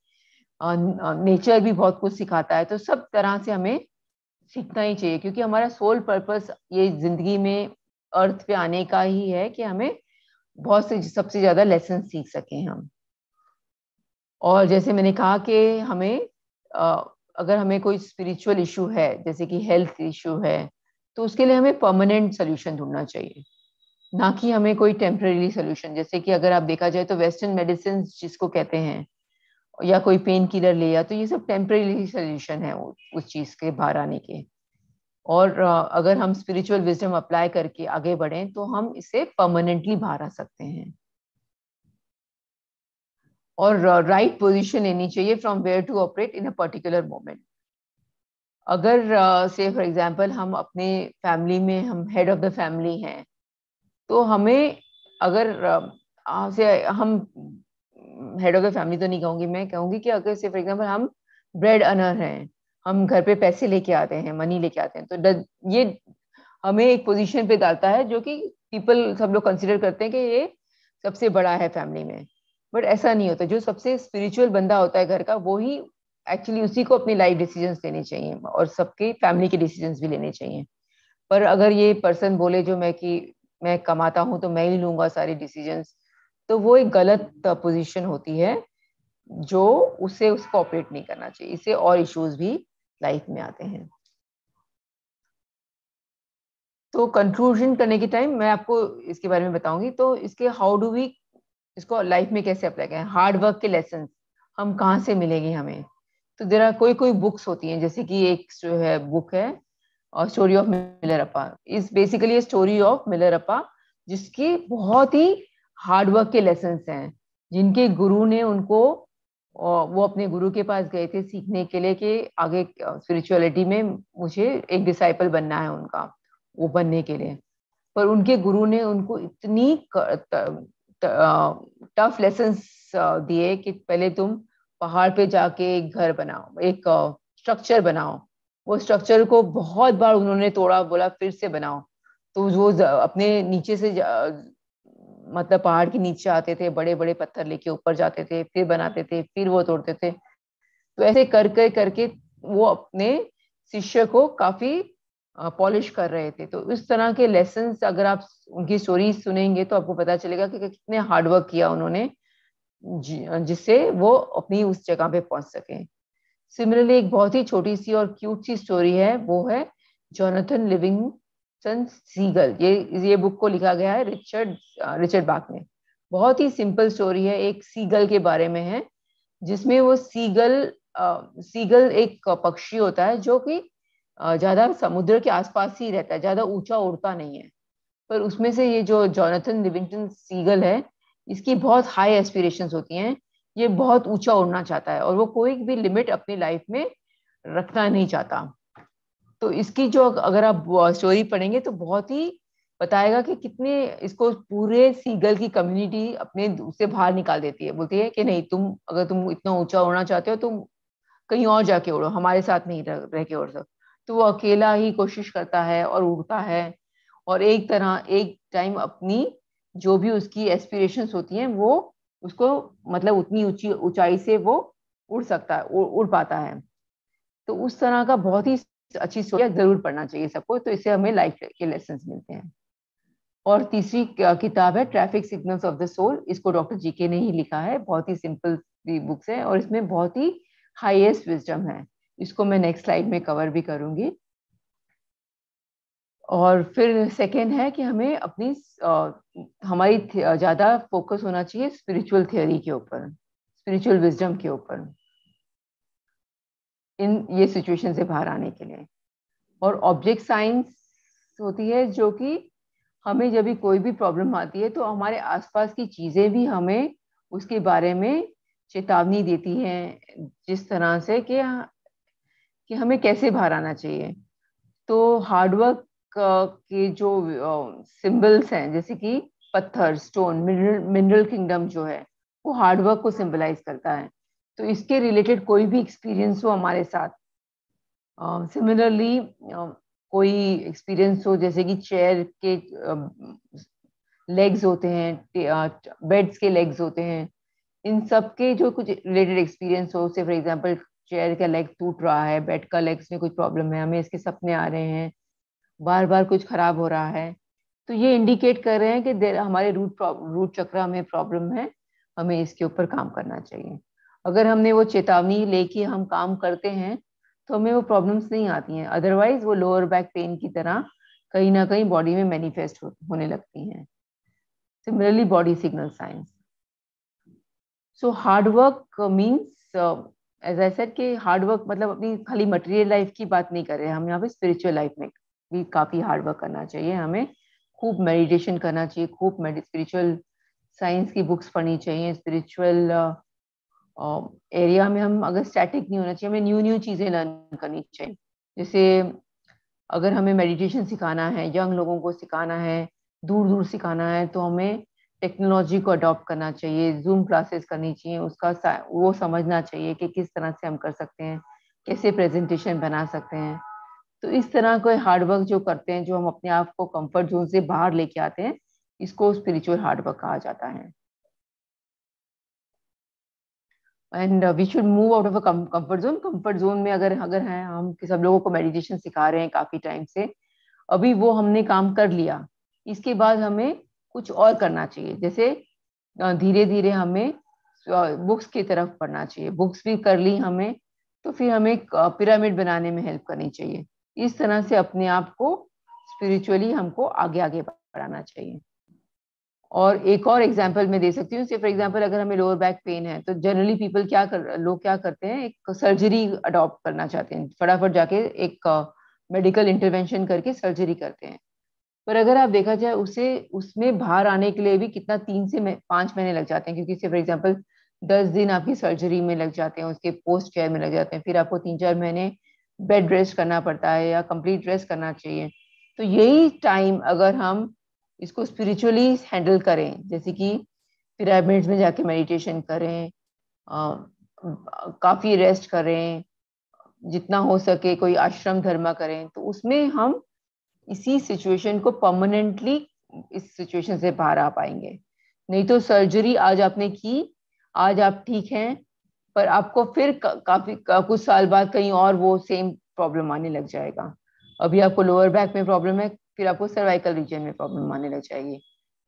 नेचर भी बहुत कुछ सिखाता है, तो सब तरह से हमें सीखना ही चाहिए, क्योंकि हमारा सोल पर्पस ये जिंदगी में अर्थ पे आने का ही है कि हमें बहुत से सबसे ज्यादा लेसन सीख सकें हम। और जैसे मैंने कहा कि हमें अगर हमें कोई स्पिरिचुअल इशू है, जैसे कि हेल्थ इशू है, तो उसके लिए हमें परमानेंट सोल्यूशन ढूंढना चाहिए। ना कि हमें कोई टेम्परेरी सोल्यूशन। जैसे कि अगर आप देखा जाए तो वेस्टर्न मेडिसिन जिसको कहते हैं, या कोई पेन किलर ले, या तो ये सब टेम्परेरी सोल्यूशन है उस चीज के बाहर आने के। और अगर हम स्पिरिचुअल विजडम अप्लाई करके आगे बढ़ें तो हम इससे परमानेंटली बाहर आ सकते हैं। और राइट पोजीशन लेनी चाहिए from where to operate in a particular moment. अगर से फॉर एग्जांपल हम अपने फैमिली में हम हेड ऑफ द फैमिली हैं, तो हमें अगर से हम हेड ऑफ द फैमिली तो नहीं कहूंगी, मैं कहूंगी कि अगर से फॉर एग्जांपल हम ब्रेड अर्नर हैं, हम घर पे पैसे लेके आते हैं, मनी लेके आते हैं, तो ये हमें एक पोजीशन पे डालता है जो कि पीपल सब लोग कंसिडर करते हैं कि ये सबसे बड़ा है फैमिली में। बट ऐसा नहीं होता। जो सबसे स्पिरिचुअल बंदा होता है घर का, वो ही एक्चुअली उसी को अपनी लाइफ डिसीजंस लेने चाहिए और सबके फैमिली के डिसीजंस भी लेने चाहिए। पर अगर ये पर्सन बोले जो मैं कि मैं कमाता हूं तो मैं ही लूंगा सारे डिसीजंस, तो वो एक गलत पोजीशन होती है, जो उससे उसको ऑपरेट नहीं करना चाहिए। इससे और इश्यूज भी लाइफ में आते हैं। तो कंक्लूजन करने के टाइम मैं आपको इसके बारे में बताऊंगी। तो इसके हाउ डू वी इसको लाइफ में कैसे अप्लाई करें, हार्ड वर्क के लेसन हम कहाँ से मिलेंगे हमें। तो जरा कोई कोई बुक्स होती हैं, जैसे कि एक जो है बुक है story of Milarepa, is basically story of Milarepa, जिसकी बहुत ही हार्ड वर्क के लेसन हैं, जिनके गुरु ने उनको, वो अपने गुरु के पास गए थे सीखने के लिए कि आगे स्पिरिचुअलिटी में मुझे एक डिसाइपल बनना है उनका, वो बनने के लिए। पर उनके गुरु ने उनको इतनी टफ लेसन्स दिए कि पहले तुम पहाड़ पे जाके एक घर बनाओ, एक स्ट्रक्चर बनाओ। वो स्ट्रक्चर को बहुत बार उन्होंने तोड़ा, बोला फिर से बनाओ। तो वो अपने नीचे से मतलब पहाड़ के नीचे आते थे, बड़े बड़े पत्थर लेके ऊपर जाते थे, फिर बनाते थे, फिर वो तोड़ते थे। तो ऐसे करके करके वो अपने शिष्य को काफी पॉलिश कर रहे थे। तो इस तरह के लेसन्स अगर आप उनकी स्टोरी सुनेंगे तो आपको पता चलेगा कि कितने हार्डवर्क किया उन्होंने, जिससे वो अपनी उस जगह पे पहुंच सके। सिमिलरली एक बहुत ही छोटी सी और क्यूट सी स्टोरी है, वो है जोनाथन लिविंगस्टन सीगल। ये बुक को लिखा गया है रिचर्ड बाक ने। बहुत ही सिंपल स्टोरी है, एक सीगल के बारे में है, जिसमें वो सीगल एक पक्षी होता है जो कि ज्यादा समुद्र के आसपास ही रहता है, ज्यादा ऊंचा उड़ता नहीं है। पर उसमें से ये जो जोनाथन लिविंगस्टन सीगल है, इसकी बहुत हाई एस्पिरेशंस होती हैं। ये बहुत ऊंचा उड़ना चाहता है और वो कोई भी लिमिट अपनी लाइफ में रखना नहीं चाहता। तो इसकी जो अगर आप स्टोरी पढ़ेंगे तो बहुत ही बताएगा कि कितने इसको पूरे सीगल की कम्युनिटी अपने उससे बाहर निकाल देती है। बोलती है कि नहीं, तुम अगर तुम इतना ऊंचा उड़ना चाहते हो तुम कहीं और जाके उड़ो, हमारे साथ नहीं रह के उड़ सकते। तो वो अकेला ही कोशिश करता है और उड़ता है, और एक टाइम अपनी जो भी उसकी एस्पिरेशंस होती हैं वो उसको मतलब उतनी ऊंची ऊंचाई से वो उड़ सकता है, उड़ पाता है। तो उस तरह का बहुत ही अच्छी स्टोरी जरूर पढ़ना चाहिए सबको, तो इससे हमें लाइफ के लेसन मिलते हैं। और तीसरी किताब है traffic signals of the soul. इसको डॉक्टर जीके ने ही लिखा है, बहुत ही सिंपल बुक्स है और इसमें बहुत ही हाईएस्ट विजडम है। इसको मैं नेक्स्ट स्लाइड में कवर भी करूंगी। और फिर सेकेंड है कि हमें अपनी हमारी ज्यादा फोकस होना चाहिए स्पिरिचुअल थियोरी के ऊपर, स्पिरिचुअल विजडम के ऊपर, इन ये सिचुएशन से बाहर आने के लिए। और ऑब्जेक्ट साइंस होती है जो कि हमें जब भी कोई भी प्रॉब्लम आती है तो हमारे आसपास की चीजें भी हमें उसके बारे में चेतावनी देती हैं, जिस तरह से कि हमें कैसे बाहर आना चाहिए। तो हार्डवर्क के जो सिंबल्स हैं, जैसे कि पत्थर, स्टोन, मिनरल किंगडम जो है वो हार्डवर्क को सिंबलाइज करता है। तो इसके रिलेटेड कोई भी एक्सपीरियंस हो हमारे साथ, सिमिलरली कोई एक्सपीरियंस हो, जैसे कि चेयर के लेग्स होते हैं, बेड्स के लेग्स होते हैं, इन सब के जो कुछ रिलेटेड एक्सपीरियंस हो, से फॉर एग्जांपल चेयर का लेग टूट रहा है, बेड का लेग्स में कुछ प्रॉब्लम है, हमें इसके सपने आ रहे हैं, बार बार कुछ खराब हो रहा है, तो ये इंडिकेट कर रहे हैं कि हमारे रूट चक्र में प्रॉब्लम है, हमें इसके ऊपर काम करना चाहिए। अगर हमने वो चेतावनी लेके हम काम करते हैं तो हमें वो प्रॉब्लम्स नहीं आती हैं, अदरवाइज वो लोअर बैक पेन की तरह कहीं ना कहीं बॉडी में मैनिफेस्ट होने लगती हैं। Similarly, body signal science. So hard work means, as I said, कि hard work मतलब अपनी खाली material life की बात नहीं कर रहे हैं हम यहाँ पे, spiritual life में भी काफी hard work करना चाहिए हमें, खूब meditation करना चाहिए, खूब spiritual science की books पढ़नी चाहिए, spiritual area में हम अगर static नहीं होना चाहिए, हमें new चीजें learn करनी चाहिए। जैसे अगर हमें meditation सिखाना है, young लोगों को सिखाना है, दूर सिखाना है, तो हमें टेक्नोलॉजी को अडॉप्ट करना चाहिए, जूम क्लासेस करनी चाहिए, उसका वो समझना चाहिए कि किस तरह से हम कर सकते हैं, कैसे प्रेजेंटेशन बना सकते हैं। तो इस तरह कोई हार्डवर्क जो करते हैं, जो हम अपने आप को कंफर्ट जोन से बाहर लेके आते हैं, इसको स्पिरिचुअल हार्डवर्क कहा जाता है। And we should move out of a comfort zone. Comfort zone में अगर हैं हम, सब लोगों को मेडिटेशन सिखा रहे हैं काफी टाइम से, अभी वो हमने काम कर लिया, इसके बाद हमें कुछ और करना चाहिए। जैसे धीरे धीरे हमें बुक्स की तरफ पढ़ना चाहिए, बुक्स भी कर ली हमें, तो फिर हमें पिरामिड बनाने में हेल्प करनी चाहिए। इस तरह से अपने आप को स्पिरिचुअली हमको आगे आगे बढ़ाना चाहिए। और एक और एग्जांपल मैं दे सकती हूँ। फॉर एग्जांपल, अगर हमें लोअर बैक पेन है, तो जनरली लोग क्या करते हैं, एक सर्जरी अडॉप्ट करना चाहते हैं, फटाफट जाके एक मेडिकल इंटरवेंशन करके सर्जरी करते हैं। पर अगर आप देखा जाए, उसमें बाहर आने के लिए भी कितना 3 से 5 महीने लग जाते हैं, क्योंकि फॉर एग्जांपल 10 दिन आपकी सर्जरी में लग जाते हैं, उसके पोस्ट केयर में लग जाते हैं, फिर आपको 3-4 महीने बेड रेस्ट करना पड़ता है या कंप्लीट रेस्ट करना चाहिए। तो यही टाइम अगर हम इसको स्पिरिचुअली हैंडल करें, जैसे कि पिरामिड्स में जाके मेडिटेशन करें, काफी रेस्ट करें, जितना हो सके कोई आश्रम धर्म करें, तो उसमें हम इसी सिचुएशन को परमानेंटली, इस सिचुएशन से बाहर आ पाएंगे। नहीं तो सर्जरी आज आपने की, आज आप ठीक हैं, पर आपको फिर कुछ साल बाद कहीं और वो सेम प्रॉब्लम आने लग जाएगा। अभी आपको लोअर बैक में प्रॉब्लम है, फिर आपको सर्वाइकल रीजन में प्रॉब्लम आने लग जाएगी।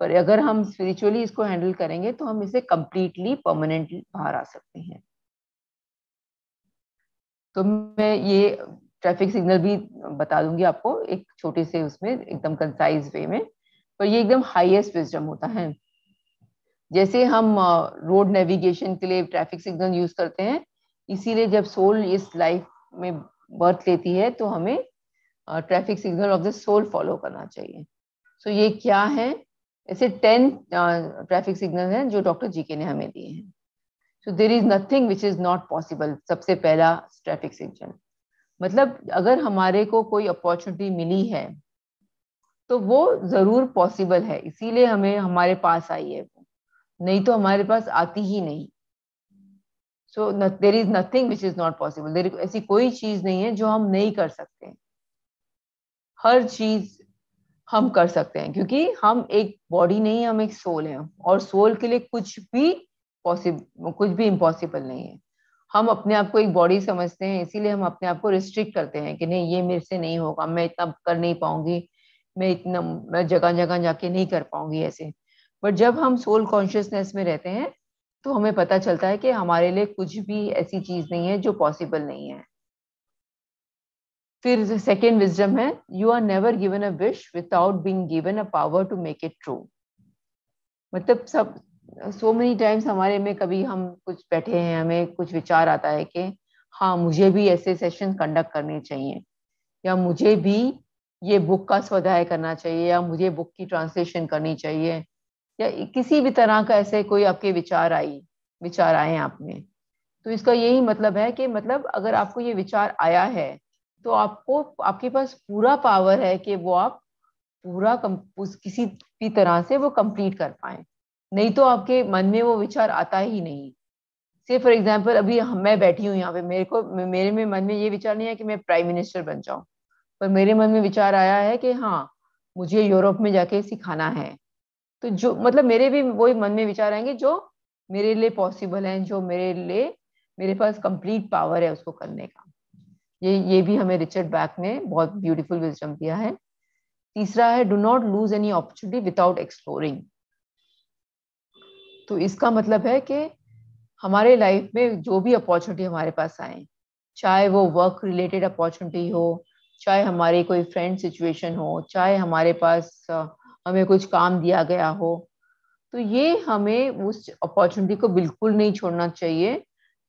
पर अगर हम स्पिरिचुअली इसको हैंडल करेंगे, तो हम इसे कंप्लीटली परमानेंटली बाहर आ सकते हैं। तो मैं ये ट्रैफिक सिग्नल भी बता दूंगी आपको एक छोटे से उसमें, एकदम कंसाइज वे में, पर ये एकदम हाईएस्ट विजडम होता है। जैसे हम रोड नेविगेशन के लिए ट्रैफिक सिग्नल यूज करते हैं, इसीलिए जब सोल इस लाइफ में बर्थ लेती है, तो हमें traffic signal of the soul follow करना चाहिए। सो ये क्या है? ऐसे 10 ट्रैफिक सिग्नल हैं जो डॉक्टर जीके ने हमें दिए हैं। So there is nothing which is not possible. सबसे पहला ट्रैफिक सिग्नल मतलब, अगर हमारे को कोई अपॉर्चुनिटी मिली है, तो वो जरूर पॉसिबल है, इसीलिए हमें हमारे पास आई है वो, नहीं तो हमारे पास आती ही नहीं। So there is nothing which is not possible. ऐसी कोई चीज नहीं है जो हम नहीं कर सकते। हर चीज हम कर सकते हैं, क्योंकि हम एक बॉडी नहीं, हम एक सोल है, और सोल के लिए कुछ भी इम्पॉसिबल नहीं है। हम अपने आप को एक बॉडी समझते हैं, इसीलिए हम अपने आप को रिस्ट्रिक्ट करते हैं कि नहीं, ये मेरे से नहीं होगा, मैं इतना कर नहीं पाऊंगी, मैं जगह जगह जाके नहीं कर पाऊंगी ऐसे। बट जब हम सोल कॉन्शियसनेस में रहते हैं, तो हमें पता चलता है कि हमारे लिए कुछ भी ऐसी चीज नहीं है जो पॉसिबल नहीं है। फिर सेकेंड विजडम है, you are never given a wish without being given a power to make it true. मतलब सो मेनी टाइम्स हमारे में कभी हम कुछ बैठे हैं, हमें कुछ विचार आता है कि हाँ, मुझे भी ऐसे सेशन कंडक्ट करने चाहिए, या मुझे भी ये बुक का स्वाध्याय करना चाहिए, या मुझे बुक की ट्रांसलेशन करनी चाहिए, या किसी भी तरह का ऐसे कोई आपके विचार आए आप में। तो इसका यही मतलब है कि मतलब अगर आपको ये विचार आया है, तो आपके पास पूरा पावर है कि वो आप पूरा किसी भी तरह से वो कंप्लीट कर पाए। नहीं तो आपके मन में वो विचार आता ही नहीं। से फॉर एग्जांपल, अभी मैं बैठी हूँ यहाँ पे, मेरे में मन में ये विचार नहीं है कि मैं प्राइम मिनिस्टर बन जाऊं, पर मेरे मन में विचार आया है कि हाँ, मुझे यूरोप में जाके सिखाना है। तो जो मतलब मेरे भी वही मन में विचार आएंगे जो मेरे लिए पॉसिबल है, जो मेरे पास कंप्लीट पावर है उसको करने का। ये भी हमें रिचर्ड बैक ने बहुत ब्यूटीफुल विजडम दिया है। तीसरा है, do not lose any opportunity without exploring. तो इसका मतलब है कि हमारे लाइफ में जो भी अपॉर्चुनिटी हमारे पास आए, चाहे वो वर्क रिलेटेड अपॉर्चुनिटी हो, चाहे हमारी कोई फ्रेंड सिचुएशन हो, चाहे हमारे पास हमें कुछ काम दिया गया हो, तो ये हमें उस अपॉर्चुनिटी को बिल्कुल नहीं छोड़ना चाहिए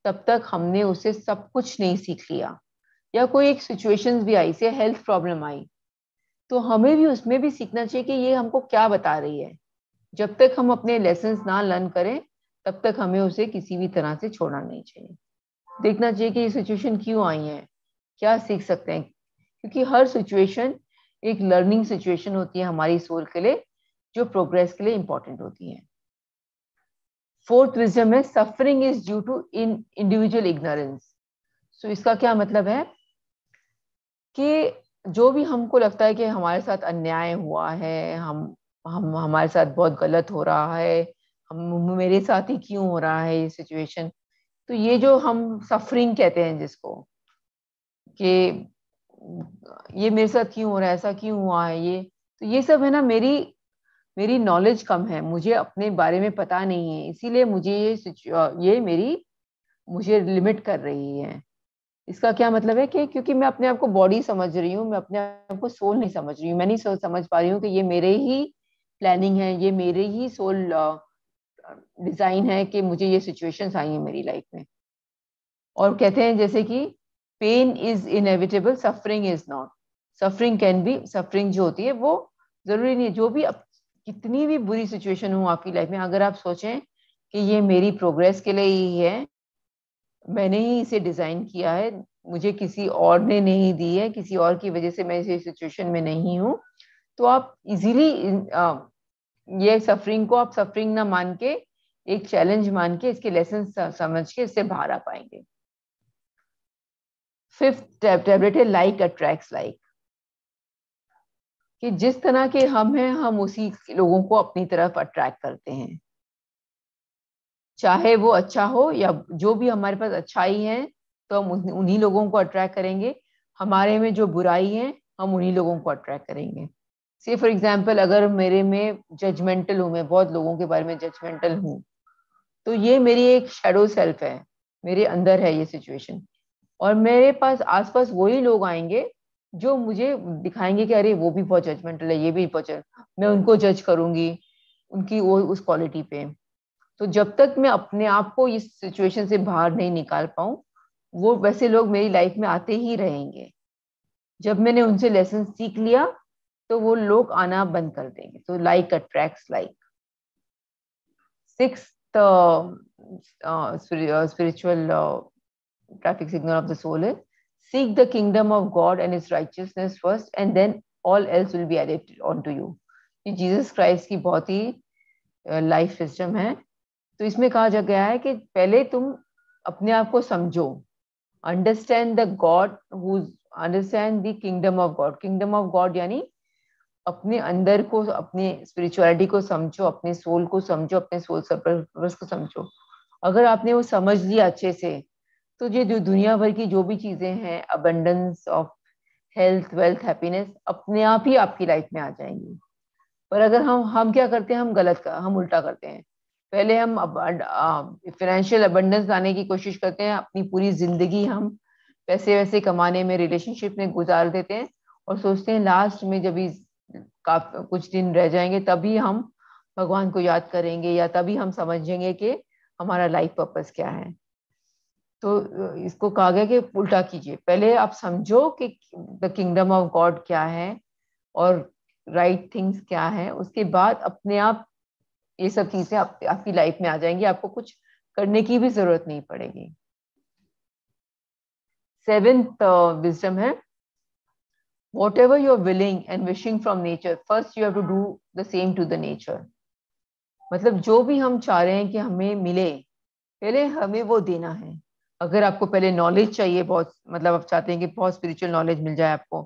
तब तक हमने उसे सब कुछ नहीं सीख लिया। या कोई एक सिचुएशंस भी आई, से हेल्थ प्रॉब्लम आई, तो हमें भी उसमें भी सीखना चाहिए कि ये हमको क्या बता रही है। जब तक हम अपने लेसन्स ना लर्न करें तब तक हमें उसे किसी भी तरह से छोड़ना नहीं चाहिए। देखना चाहिए कि ये सिचुएशन क्यों आई है, क्या सीख सकते हैं, क्योंकि हर सिचुएशन एक लर्निंग सिचुएशन होती है हमारी सोल के लिए, जो प्रोग्रेस के लिए इंपॉर्टेंट होती है। फोर्थ विजडम है suffering is due to individual ignorance. So इसका क्या मतलब है कि जो भी हमको लगता है कि हमारे साथ अन्याय हुआ है, हम हमारे साथ बहुत गलत हो रहा है, हम मेरे साथ ही क्यों हो रहा है ये सिचुएशन, तो ये जो हम सफरिंग कहते हैं जिसको, कि ये मेरे साथ क्यों हो रहा है, ऐसा क्यों हुआ है, ये तो ये सब है ना, मेरी नॉलेज कम है, मुझे अपने बारे में पता नहीं है, इसीलिए मुझे ये मुझे लिमिट कर रही है। इसका क्या मतलब है कि क्योंकि मैं अपने आप को बॉडी समझ रही हूँ, मैं अपने आप को सोल नहीं समझ रही हूँ, मैं नहीं समझ पा रही हूँ कि ये मेरे ही प्लानिंग है, ये मेरे ही सोल डिजाइन है कि मुझे ये सिचुएशंस आई हैं मेरी लाइफ में। और कहते हैं जैसे कि pain is inevitable, suffering is not. Suffering can be, suffering जो होती है वो जरूरी नहीं है, जो भी कितनी भी बुरी सिचुएशन हो आपकी लाइफ में, अगर आप सोचें कि ये मेरी प्रोग्रेस के लिए ही है, मैंने ही इसे डिजाइन किया है, मुझे किसी और ने नहीं दी है, किसी और की वजह से मैं इस सिचुएशन में नहीं हूँ, तो आप इजीली ये सफरिंग को आप सफरिंग ना मान के, एक चैलेंज मान के, इसके लेसन समझ के इससे बाहर आ पाएंगे। फिफ्थ टैबलेट है लाइक अट्रैक्ट्स लाइक, कि जिस तरह के हम हैं हम उसी लोगों को अपनी तरफ अट्रैक्ट करते हैं, चाहे वो अच्छा हो या जो भी हमारे पास अच्छाई है तो हम उन्हीं लोगों को अट्रैक्ट करेंगे, हमारे में जो बुराई है हम उन्हीं लोगों को अट्रैक्ट करेंगे। से फॉर एग्जाम्पल अगर मेरे में जजमेंटल हूँ, मैं बहुत लोगों के बारे में जजमेंटल हूँ, तो ये मेरी एक शैडो सेल्फ है, मेरे अंदर है ये सिचुएशन, और मेरे पास आसपास वही लोग आएंगे जो मुझे दिखाएंगे कि अरे वो भी बहुत जजमेंटल है, ये भी बहुत मैं उनको जज करूंगी उनकी वो उस क्वालिटी पे। तो जब तक मैं अपने आप को इस सिचुएशन से बाहर नहीं निकाल पाऊं, वो वैसे लोग मेरी लाइफ में आते ही रहेंगे। जब मैंने उनसे लेसन सीख लिया तो वो लोग आना बंद कर देंगे। तो like attracts like. Sixth spiritual traffic signal of the soul is seek the kingdom of God and His righteousness first, and then all else will be added onto you. ये जीसस क्राइस्ट की बहुत ही life system है। तो इसमें कहा जा गया है कि पहले तुम अपने आप को समझो, understand the God, understand the kingdom of God. Kingdom of God यानी अपने अंदर को, अपने स्पिरिचुअलिटी को समझो, अपने सोल को समझो, अपने सोल पर्पस को समझो। अगर आपने वो समझ लिया अच्छे से, तो ये जो दुनिया भर की जो भी चीजें हैं, abundance of health, wealth, happiness, अपने आप ही आपकी लाइफ में आ जाएंगी। पर अगर हम क्या करते हैं, हम उल्टा करते हैं। पहले हम फाइनेंशियल अबंडेंस लाने की कोशिश करते हैं, अपनी पूरी जिंदगी हम पैसे वैसे कमाने में, रिलेशनशिप में गुजार देते हैं, और सोचते हैं लास्ट में जब कुछ दिन रह जाएंगे तभी हम भगवान को याद करेंगे, या तभी हम समझेंगे कि हमारा लाइफ पर्पस क्या है। तो इसको कहा गया कि उल्टा कीजिए, पहले आप समझो कि द किंगडम ऑफ गॉड क्या है और राइट थिंग्स क्या है, उसके बाद अपने आप ये सब चीजें आपकी लाइफ में आ जाएंगी, आपको कुछ करने की भी जरूरत नहीं पड़ेगी। सेवेंथ विजडम है whatever you are willing and wishing from nature, first you have to do the same to the nature। मतलब जो भी हम चाह रहे हैं कि हमें मिले, पहले हमें वो देना है। अगर आपको पहले नॉलेज चाहिए बहुत, मतलब आप चाहते हैं कि बहुत स्पिरिचुअल नॉलेज मिल जाए आपको,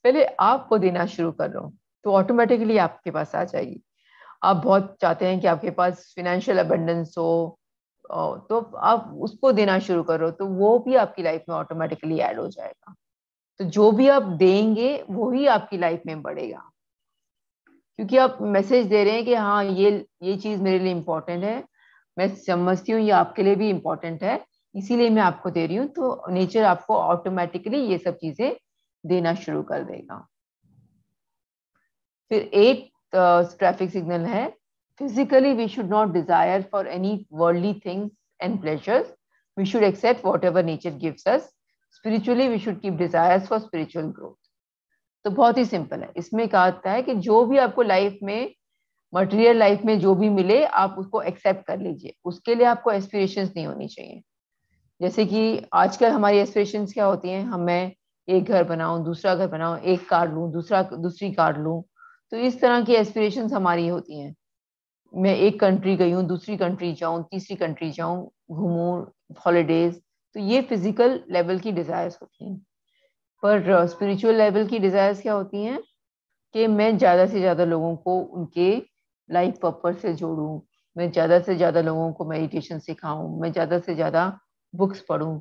पहले आप वो देना शुरू कर लो तो ऑटोमेटिकली आपके पास आ जाएगी। आप बहुत चाहते हैं कि आपके पास फिनेंशियल अबंडेंस हो, तो आप उसको देना शुरू करो तो वो भी आपकी लाइफ में ऑटोमेटिकली ऐड हो जाएगा। तो जो भी आप देंगे वो ही आपकी लाइफ में बढ़ेगा, क्योंकि आप मैसेज दे रहे हैं कि हाँ ये चीज मेरे लिए इम्पोर्टेंट है, मैं समझती हूँ ये आपके लिए भी इम्पोर्टेंट है, इसीलिए मैं आपको दे रही हूँ। तो नेचर आपको ऑटोमेटिकली ये सब चीजें देना शुरू कर देगा। फिर 8th ट्रैफिक सिग्नल है physically we should not desire for any worldly things and pleasures. We should accept whatever nature gives us. Spiritually we should keep desires for spiritual growth. तो बहुत ही सिंपल है. इसमें कहा जाता है कि जो भी आपको लाइफ में, मटेरियल लाइफ में जो भी मिले, आप उसको एक्सेप्ट कर लीजिए. उसके लिए आपको एस्पिरेशंस नहीं होनी चाहिए. जैसे कि आजकल हमारी एस्पिरेशंस क्या होती हैं, मैं एक घर बनाऊं, दूसरा घर बनाऊं, एक कार लूं, दूसरी कार लूं. तो इस तरह की एस्पिरेशंस हमारी होती हैं. मैं एक कंट्री गई हूँ, दूसरी कंट्री जाऊं, तीसरी कंट्री जाऊं, घूमूं, हॉलीडेज. तो ये फिजिकल लेवल की डिजायर्स होती हैं. पर स्पिरिचुअल लेवल की डिजायर्स क्या होती हैं कि मैं ज्यादा से ज्यादा लोगों को उनके लाइफ पर्पस से जोड़ूं, मैं ज्यादा से ज्यादा लोगों को मेडिटेशन सिखाऊं, मैं ज्यादा से ज्यादा बुक्स पढूं.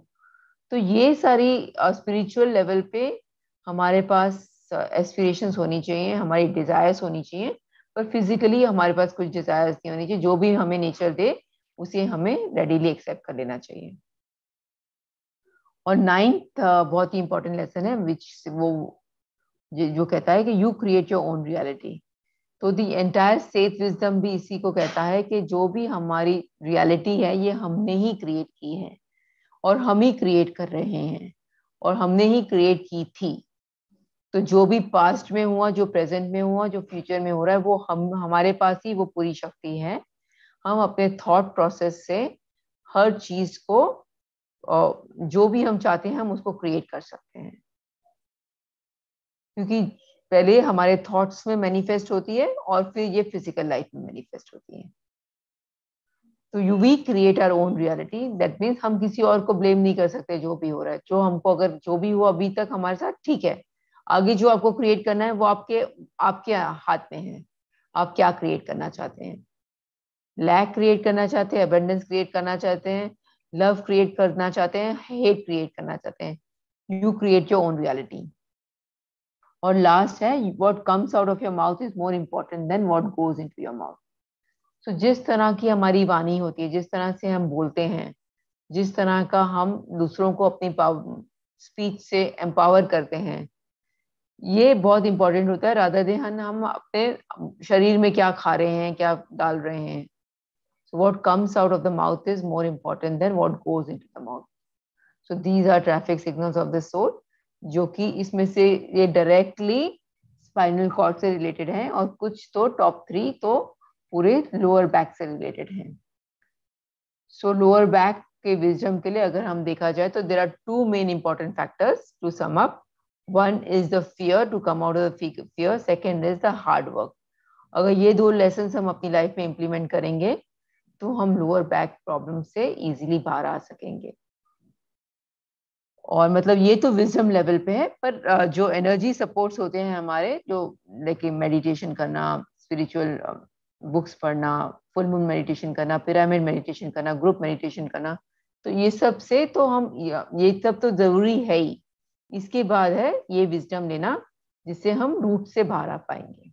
तो ये सारी स्पिरिचुअल लेवल पे हमारे पास एस्पिरेशंस होनी चाहिए, हमारी डिजायर्स होनी चाहिए. पर फिजिकली हमारे पास कुछ डिजायर्स नहीं होनी चाहिए. जो भी हमें नेचर दे उसे हमें रेडीली एक्सेप्ट कर लेना चाहिए. और 9th बहुत ही इंपॉर्टेंट लेसन है, विच वो जो कहता है कि you create your own reality. तो दी एंटायर सेथ विजडम भी इसी को कहता है कि जो भी हमारी रियलिटी है ये हमने ही क्रिएट की है, और हम ही क्रिएट कर रहे हैं, और हमने ही क्रिएट की थी. तो जो भी पास्ट में हुआ, जो प्रेजेंट में हुआ, जो फ्यूचर में हो रहा है, वो हमारे पास ही वो पूरी शक्ति है. हम अपने थॉट प्रोसेस से हर चीज को, जो भी हम चाहते हैं, हम उसको क्रिएट कर सकते हैं. क्योंकि पहले हमारे थॉट्स में मैनिफेस्ट होती है और फिर ये फिजिकल लाइफ में मैनिफेस्ट होती है. तो you we create our own reality. That means हम किसी और को ब्लेम नहीं कर सकते. जो भी हो रहा है, जो हमको, अगर जो भी हुआ अभी तक हमारे साथ, ठीक है. आगे जो आपको क्रिएट करना है वो आपके हाथ में है. आप क्या क्रिएट करना चाहते हैं? लैक क्रिएट करना चाहते हैं, अबंडेंस क्रिएट करना चाहते हैं, लव क्रिएट करना चाहते हैं, हेट क्रिएट करना चाहते हैं. You create your own reality. और लास्ट है, what comes out of your mouth is more important then what goes into your mouth. तो जिस तरह की हमारी वाणी होती है, जिस तरह से हम बोलते हैं, जिस तरह का हम दूसरों को अपनी स्पीच से एम्पावर करते हैं, ये बहुत इंपॉर्टेंट होता है. रादर देन हम अपने शरीर में क्या खा रहे हैं, क्या डाल रहे हैं. So what comes out of the mouth is more important than what goes into the mouth. So these are traffic signals of the soul, जो कि इसमें से ये डायरेक्टली स्पाइनल कॉर्ड से रिलेटेड हैं, और कुछ तो टॉप 3 तो पूरे लोअर बैक से रिलेटेड हैं. सो लोअर बैक के विजडम के लिए अगर हम देखा जाए तो there are 2 main important factors to sum up. One is the fear, to come out of the fear. Second is the hard work. अगर ये 2 लेसन हम अपनी लाइफ में इम्प्लीमेंट करेंगे तो हम लोअर बैक प्रॉब्लम से इजीली बाहर आ सकेंगे. और मतलब ये तो विजडम लेवल पे है. पर जो एनर्जी सपोर्ट्स होते हैं हमारे, जो लेकिन मेडिटेशन करना, स्पिरिचुअल बुक्स पढ़ना, फुल मून मेडिटेशन करना, पिरामिड मेडिटेशन करना, ग्रुप मेडिटेशन करना, तो ये सब से तो हम, ये सब तो जरूरी है ही. इसके बाद है ये विजडम लेना, जिससे हम रूट से बाहर आ पाएंगे.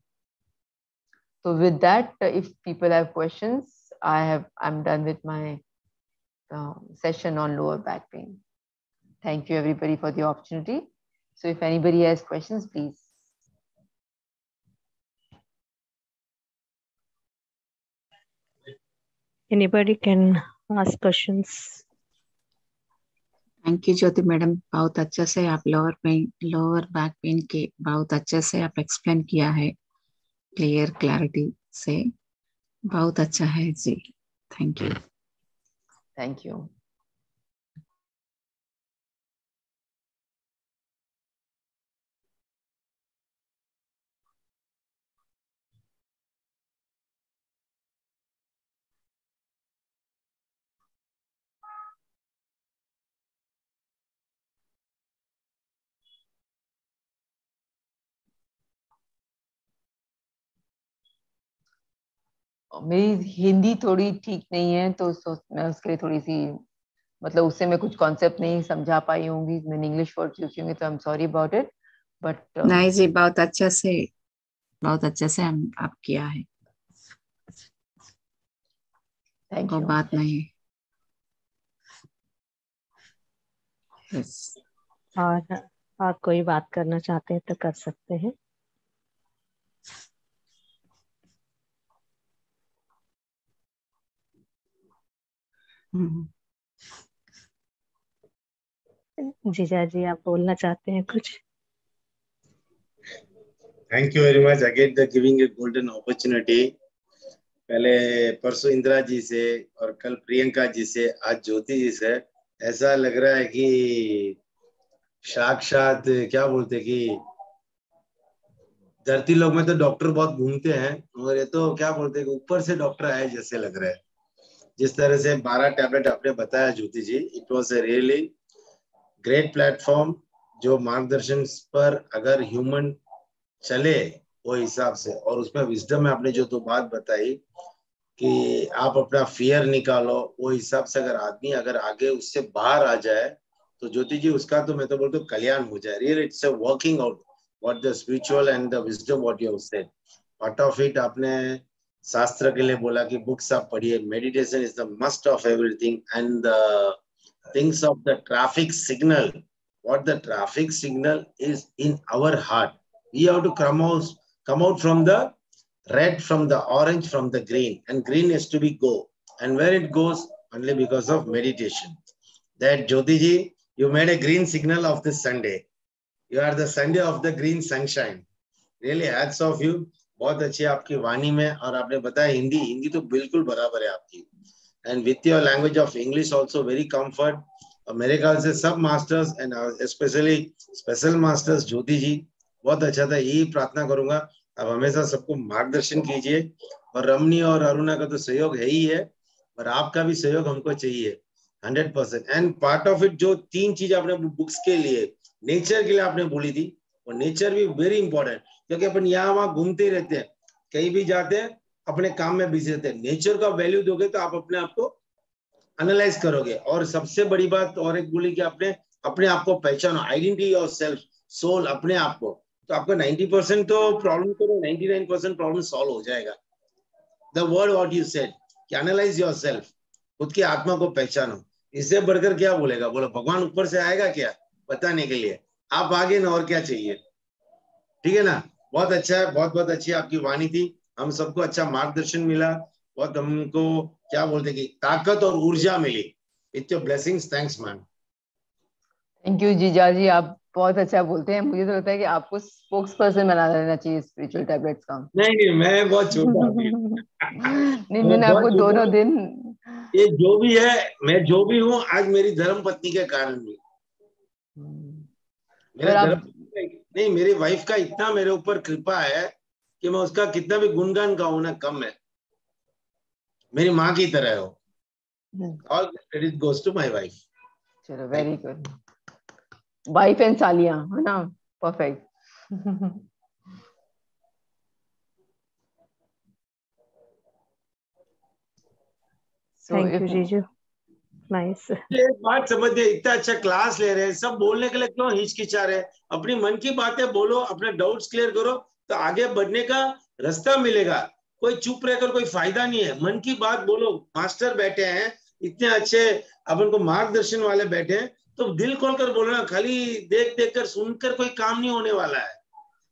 तो with that, if people have questions, I'm done with my session on lower back pain. Thank you everybody for the opportunity. So if anybody has questions, please. Anybody can ask questions. Thank you Jyoti madam, बहुत अच्छे से आप lower back pen के बहुत अच्छे से आप explain किया है, क्लियर क्लैरिटी से. बहुत अच्छा है जी. Thank you. Thank you. मेरी हिंदी थोड़ी ठीक नहीं है, तो मैं उसके लिए थोड़ी सी, मतलब उससे मैं कुछ कॉन्सेप्ट नहीं समझा पाई होंगी. मैंने इंग्लिश वर्ड यूज किए, तो I am sorry about it. But नहीं जी, बहुत अच्छे से हम आप किया है. थैंक कोई यू. बात नहीं. yes. और कोई बात करना चाहते हैं तो कर सकते हैं. जीजा जी आप बोलना चाहते हैं कुछ? Thank you very much again the giving a golden opportunity. पहले परसों इंदिरा जी से और कल प्रियंका जी से, आज ज्योति जी से। ऐसा लग रहा है कि साक्षात क्या बोलते कि धरती लोक में तो डॉक्टर बहुत घूमते हैं, और ये तो क्या बोलते हैं ऊपर से डॉक्टर आए जैसे लग रहा है। जिस तरह से 12 टैबलेट आपने बताया Jyoti ji, it was a really great platform. जो मार्गदर्शन पर अगर ह्यूमन चले वो हिसाब से, और उसमें विजडम में आपने जो तो बात बताई कि आप अपना फियर निकालो, वो हिसाब से अगर आदमी अगर आगे उससे बाहर आ जाए तो ज्योति जी उसका तो मैं तो बोलता हूँ कल्याण हो जाए। Real it's a working out what the spiritual and the wisdom what you have said, part of it. आपने शास्त्र के लिए बोला कि बुक्स आप पढ़िए, meditation is the must of everything, and the things of the traffic signal, what the traffic signal is in our heart. We have to come out from the red, from the orange, from the green, and green has to be go, and where it goes only because of meditation. That Jyoti ji, you made a green signal of this Sunday. You are the Sunday of the green sunshine. Really hats off you. बहुत अच्छी आपकी वाणी में, और आपने बताया हिंदी तो बिल्कुल बराबर है आपकी, and with your language of English also very comfort. मेरे ख्याल से सब masters and specially special masters Jyoti ji बहुत अच्छा था। यही प्रार्थना करूंगा आप हमेशा सबको मार्गदर्शन कीजिए, और रमनी और अरुणा का तो सहयोग है ही है, पर आपका भी सहयोग हमको चाहिए 100%। एंड पार्ट ऑफ इट जो 3 चीज आपने बुक्स के लिए, नेचर के लिए आपने बोली थी, और नेचर भी वेरी इंपॉर्टेंट, क्योंकि अपन यहाँ वहां घूमते ही रहते हैं, कहीं भी जाते हैं, अपने काम में बिजी रहते हैं। नेचर का वैल्यू दोगे तो आप अपने आप को एनालाइज करोगे। और सबसे बड़ी बात और एक बोली कि आपने अपने आप को पहचानो, आइडेंटिटी योर सेल्फ, सोल, अपने आप को, तो आपका 90% तो प्रॉब्लम करो, 99% प्रॉब्लम सॉल्व हो जाएगा। The word what you said कि एनालाइज योर सेल्फ, खुद की आत्मा को पहचानो, इससे बढ़कर क्या बोलेगा? बोलो भगवान ऊपर से आएगा क्या बताने के लिए? आप आगे ना, और क्या चाहिए? ठीक है ना? बहुत अच्छा है, बहुत बहुत अच्छी आपकी वाणी थी, हम सबको अच्छा मार्गदर्शन मिला, बहुत हमको क्या बोलते कि ताकत और ऊर्जा मिली। With your blessings, thanks ma'am. Thank you जीजा जी, आप बहुत अच्छा बोलते हैं। मुझे तो लगता है कि आपको स्पोक्स पर्सन बना देना चाहिए स्पिरिचुअल टैबलेट्स का। नहीं मैं बहुत छोटा नहीं आपको दोनों दिन, ये जो भी है, मैं जो भी हूँ आज मेरी धर्म पत्नी के कारण भी। नहीं, मेरी वाइफ का इतना मेरे ऊपर कृपा है कि मैं उसका कितना भी गुणगान गाऊं ना कम है। मेरी माँ की तरह हो। All credit goes to my wife. चलो वेरी गुड, वाइफ एंड सालिया है ना, परफेक्ट। थैंक यू जीजू, नाइस। एक बात समझिए, इतना अच्छा क्लास ले रहे हैं, सब बोलने के लिए क्यों हिचकिचा रहे? अपनी मन की बातें बोलो, अपने डाउट्स क्लियर करो, तो आगे बढ़ने का रास्ता मिलेगा। कोई चुप रहकर कोई फायदा नहीं है, मन की बात बोलो। मास्टर बैठे हैं इतने अच्छे, अपन को मार्गदर्शन वाले बैठे हैं, तो दिल खोलकर बोलो ना, खाली देख देख कर सुनकर कोई काम नहीं होने वाला है।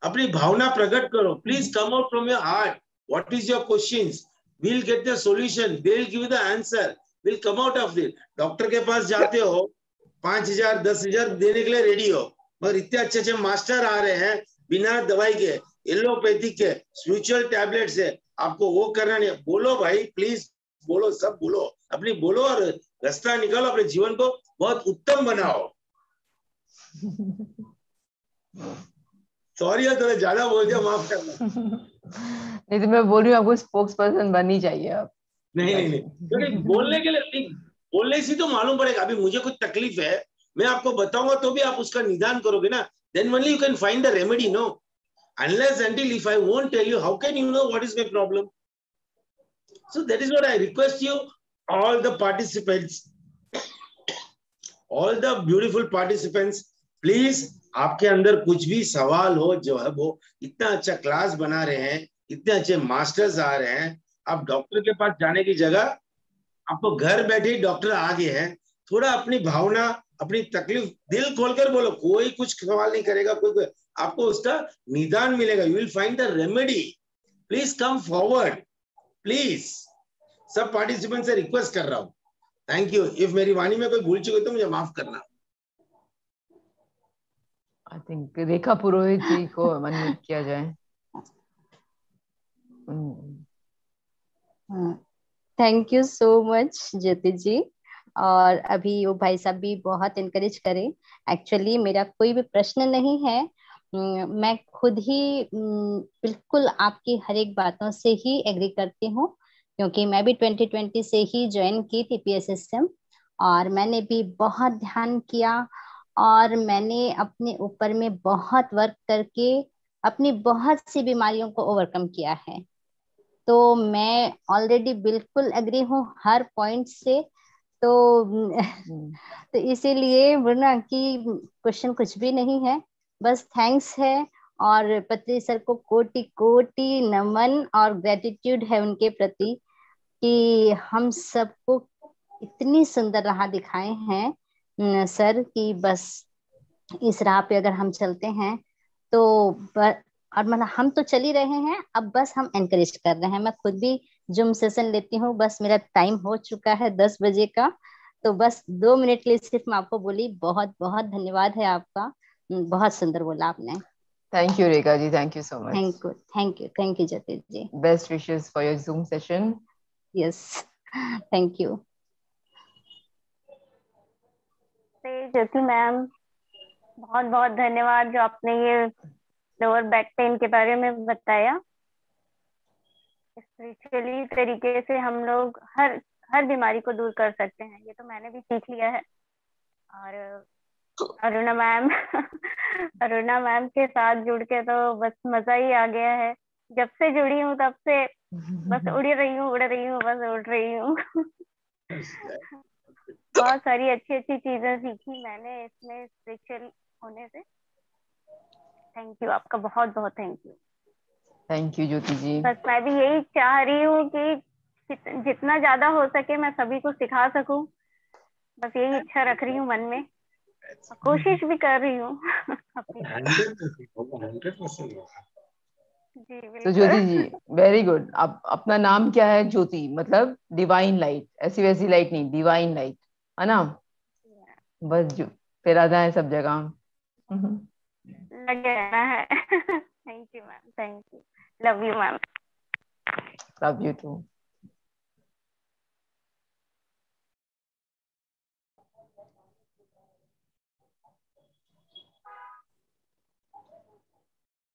अपनी भावना प्रकट करो, please come out from your heart. What is your questions, we'll get the solution, they'll give you the answer, we'll come out of it. Doctor के पास जाते हो 5,000 10,000 देने के लिए रेडी हो, मगर इतने अच्छे अच्छे मास्टर आ रहे हैं बिना दवाई के, एलोपैथिक के, स्पिरिचुअल टैबलेट से, आपको वो करना नहीं। बोलो भाई, प्लीज बोलो, सब बोलो, अपनी बोलो और रास्ता निकालो, अपने जीवन को बहुत उत्तम बनाओ। सॉरी थोड़ा ज्यादा बोल दिया, माफ करना। नहीं तो मैं बोल रही हूँ आपको स्पोक्स पर्सन बननी चाहिए आप। नहीं क्योंकि बोलने के लिए, बोलने से तो मालूम पड़ेगा। अभी मुझे कुछ तकलीफ है, मैं आपको बताऊंगा तो भी आप उसका निदान करोगे ना, then only you can find the remedy, no? Unless until if I won't tell you, how can you know what is my problem? So that is what I request you, all the participants, all the beautiful participants, please आपके अंदर कुछ भी सवाल हो जो है वो, इतना अच्छा क्लास बना रहे हैं, इतने अच्छे मास्टर्स आ रहे हैं, आप डॉक्टर के पास जाने की जगह आपको घर बैठे ही डॉक्टर आ गए हैं। थोड़ा अपनी भावना, अपनी तकलीफ दिल खोलकर बोलो, कोई कुछ सवाल नहीं करेगा, कोई आपको उसका निदान मिलेगा। You will find the remedy. Please come forward, please. सब पार्टिसिपेंट से रिक्वेस्ट कर रहा हूं, थैंक यू। इफ मेरी वाणी में कोई भूल चुकी तो मुझे माफ करना। आई थिंक रेखा पुरोहित जी को अनम्यूट किया जाए। थैंक यू सो मच ज्योति जी। और अभी वो भाई साहब भी बहुत इनकरेज करें। एक्चुअली मेरा कोई भी प्रश्न नहीं है, मैं खुद ही बिल्कुल आपकी हर एक बातों से ही एग्री करती हूँ, क्योंकि मैं भी 2020 से ही ज्वाइन की थी PSSM, और मैंने भी बहुत ध्यान किया और मैंने अपने ऊपर में बहुत वर्क करके अपनी बहुत सी बीमारियों को ओवरकम किया है। तो मैं ऑलरेडी बिल्कुल एग्री हूँ हर पॉइंट से। तो इसीलिए वरना कि क्वेश्चन कुछ भी नहीं है, बस थैंक्स है। और पत्री सर को कोटि कोटि नमन और ग्रेटिट्यूड है उनके प्रति कि हम सबको इतनी सुंदर राह दिखाए हैं सर, कि बस इस राह पे अगर हम चलते हैं तो और मतलब हम तो चल ही रहे हैं, अब बस हम एनकरेज कर रहे हैं। मैं खुद भी जूम सेशन लेती हूँ, बस मेरा टाइम हो चुका है 10 बजे का, तो बस 2 मिनट के लिए सिर्फ मैं आपको बोली बहुत बहुत धन्यवाद है आपका, बहुत सुंदर बोला आपने। Thank you Rekha ji, thank you so much. Thank you thank you thank you Jyoti ji. Best wishes for your Zoom session. Yes thank you. Jyoti ma'am बहुत बहुत धन्यवाद जो आपने ये लोअर बैक पेन के बारे में बताया। स्पिरिचुअली तरीके से हम लोग हर बीमारी को दूर कर सकते हैं, ये तो मैंने भी सीख लिया है। और अरुणा मैम के साथ जुड़ के तो बस मजा ही आ गया है। जब से जुड़ी हूँ तब से बस उड़ रही हूँ बस उड़ रही हूँ। बहुत सारी अच्छी अच्छी चीजें सीखी मैंने इसमें स्पिरिचुअल होने से। थैंक यू, आपका बहुत बहुत thank you. Thank you Jyoti जी। बस मैं भी यही चाह रही हूँ कि जितना ज्यादा हो सके मैं सभी को सिखा सकूं, बस यही इच्छा रख रही हूँ मन में, कोशिश भी कर रही हूँ। 100%। जी तो ज्योति जी वेरी गुड। आप अपना नाम क्या है? ज्योति मतलब डिवाइन लाइट, ऐसी वैसी लाइट नहीं, डिवाइन लाइट है ना। बस जो फैलाना है सब जगह। लगे रहना है। Thank you ma'am, thank you, love you ma'am. Love you too.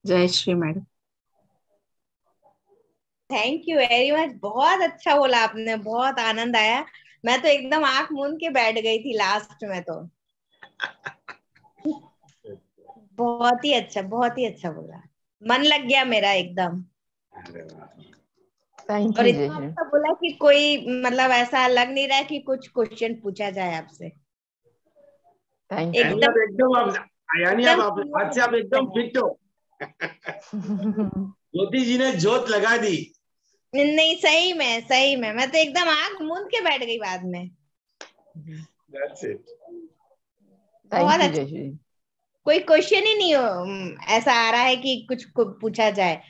जय Shri madam. Thank you very much, बहुत अच्छा बोला आपने, बहुत आनंद आया। मैं तो एकदम आंख मूंद के बैठ गई थी लास्ट में तो। बहुत ही अच्छा बोला, मन लग गया मेरा एकदम। थैंक और यू इतना अच्छा बोला कि कोई मतलब ऐसा लग नहीं रहा है कि कुछ क्वेश्चन पूछा जाए आपसे। Thank you. एकदम यानी आप आज से आप एकदम फिट हो। ज्योति जी ने जोत लगा दी। नहीं सही में मैं तो एकदम आंख मूंद के बैठ गई बाद में। That's it. बहुत थैंक यू अच्छा, कोई क्वेश्चन ही नहीं हो ऐसा आ रहा है कि कुछ पूछा जाए।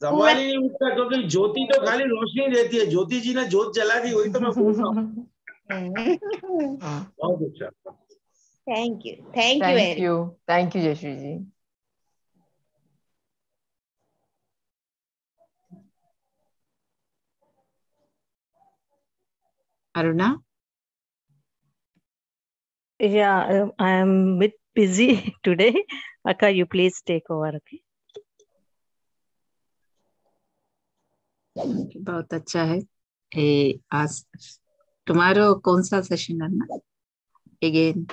सवाल ही नहीं उठता, क्योंकि ज्योति तो खाली रोशनी देती है, ज्योति जी ने जोत जला दी, वही तो मैं बोल रहा हूँ। बहुत अच्छा। Thank you Jayashree ji. Aruna. Yeah, I am a bit busy today. Akka, you please take over, okay? बहुत अच्छा है। आज टुमारो कौन सा सेशन करना अगेन?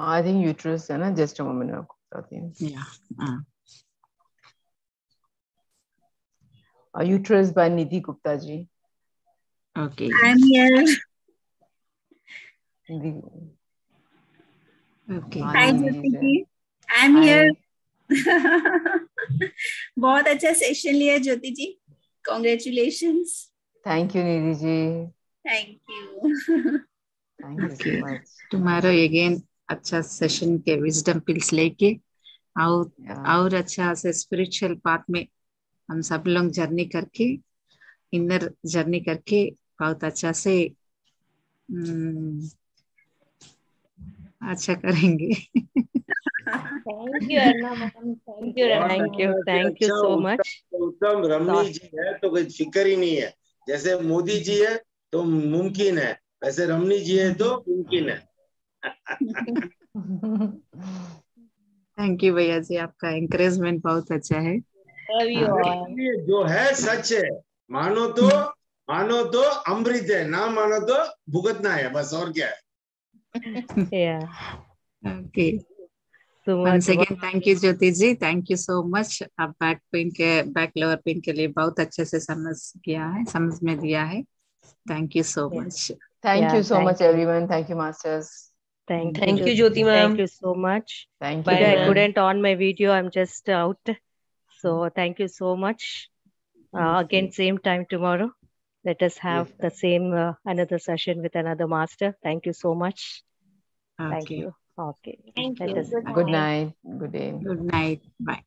आई थिंक यूट्रस है ना, जस्ट अ मोमेंट में आपको बताती हूँ। Uterus by Nidhi Gupta ji. Okay I am here. Okay hi Jyoti ji, I am here. बहुत अच्छा सेशन लिया Jyoti ji, congratulations. Thank you Nidhi ji. Thank you. Thank you so much. Tomorrow again अच्छा सेशन के विजडम पिल्स लेके और अच्छा से स्पिरिचुअल पाथ में हम सब लोग जर्नी करके, इनर जर्नी करके बहुत अच्छा से अच्छा करेंगे। Thank you Arna ma'am, thank you Ramani ma'am. Thank you so much. उत्तम रमनी जी है तो कोई फिक्र ही नहीं है। जैसे मोदी जी है तो मुमकिन है, वैसे रमनी जी है तो मुमकिन है। थैंक यू भैया जी, आपका एंकरेजमेंट बहुत अच्छा है। Love you all. ये जो है सच है, मानो तो अमृत है, ना मानो तो भुगतना है, बस और क्या है। Yeah. Okay, So once much. again thank you Jyoti ji, thank you so much. आप बैक लोअर पेन के लिए बहुत अच्छे से समझ में दिया है। Thank you so much. Thank you so thank much, you. everyone. Thank you, masters. Thank Thank you, you. Jyoti ma'am. Thank you so much. Thank you. Today I ma'am. couldn't on my video. I'm just out. So thank you so much. Again, same time tomorrow. Let us have the same another session with another master. Thank you so much. Thank Okay, you. Okay. Thank Let you. us. Good Good night. night. Good day. good night, bye.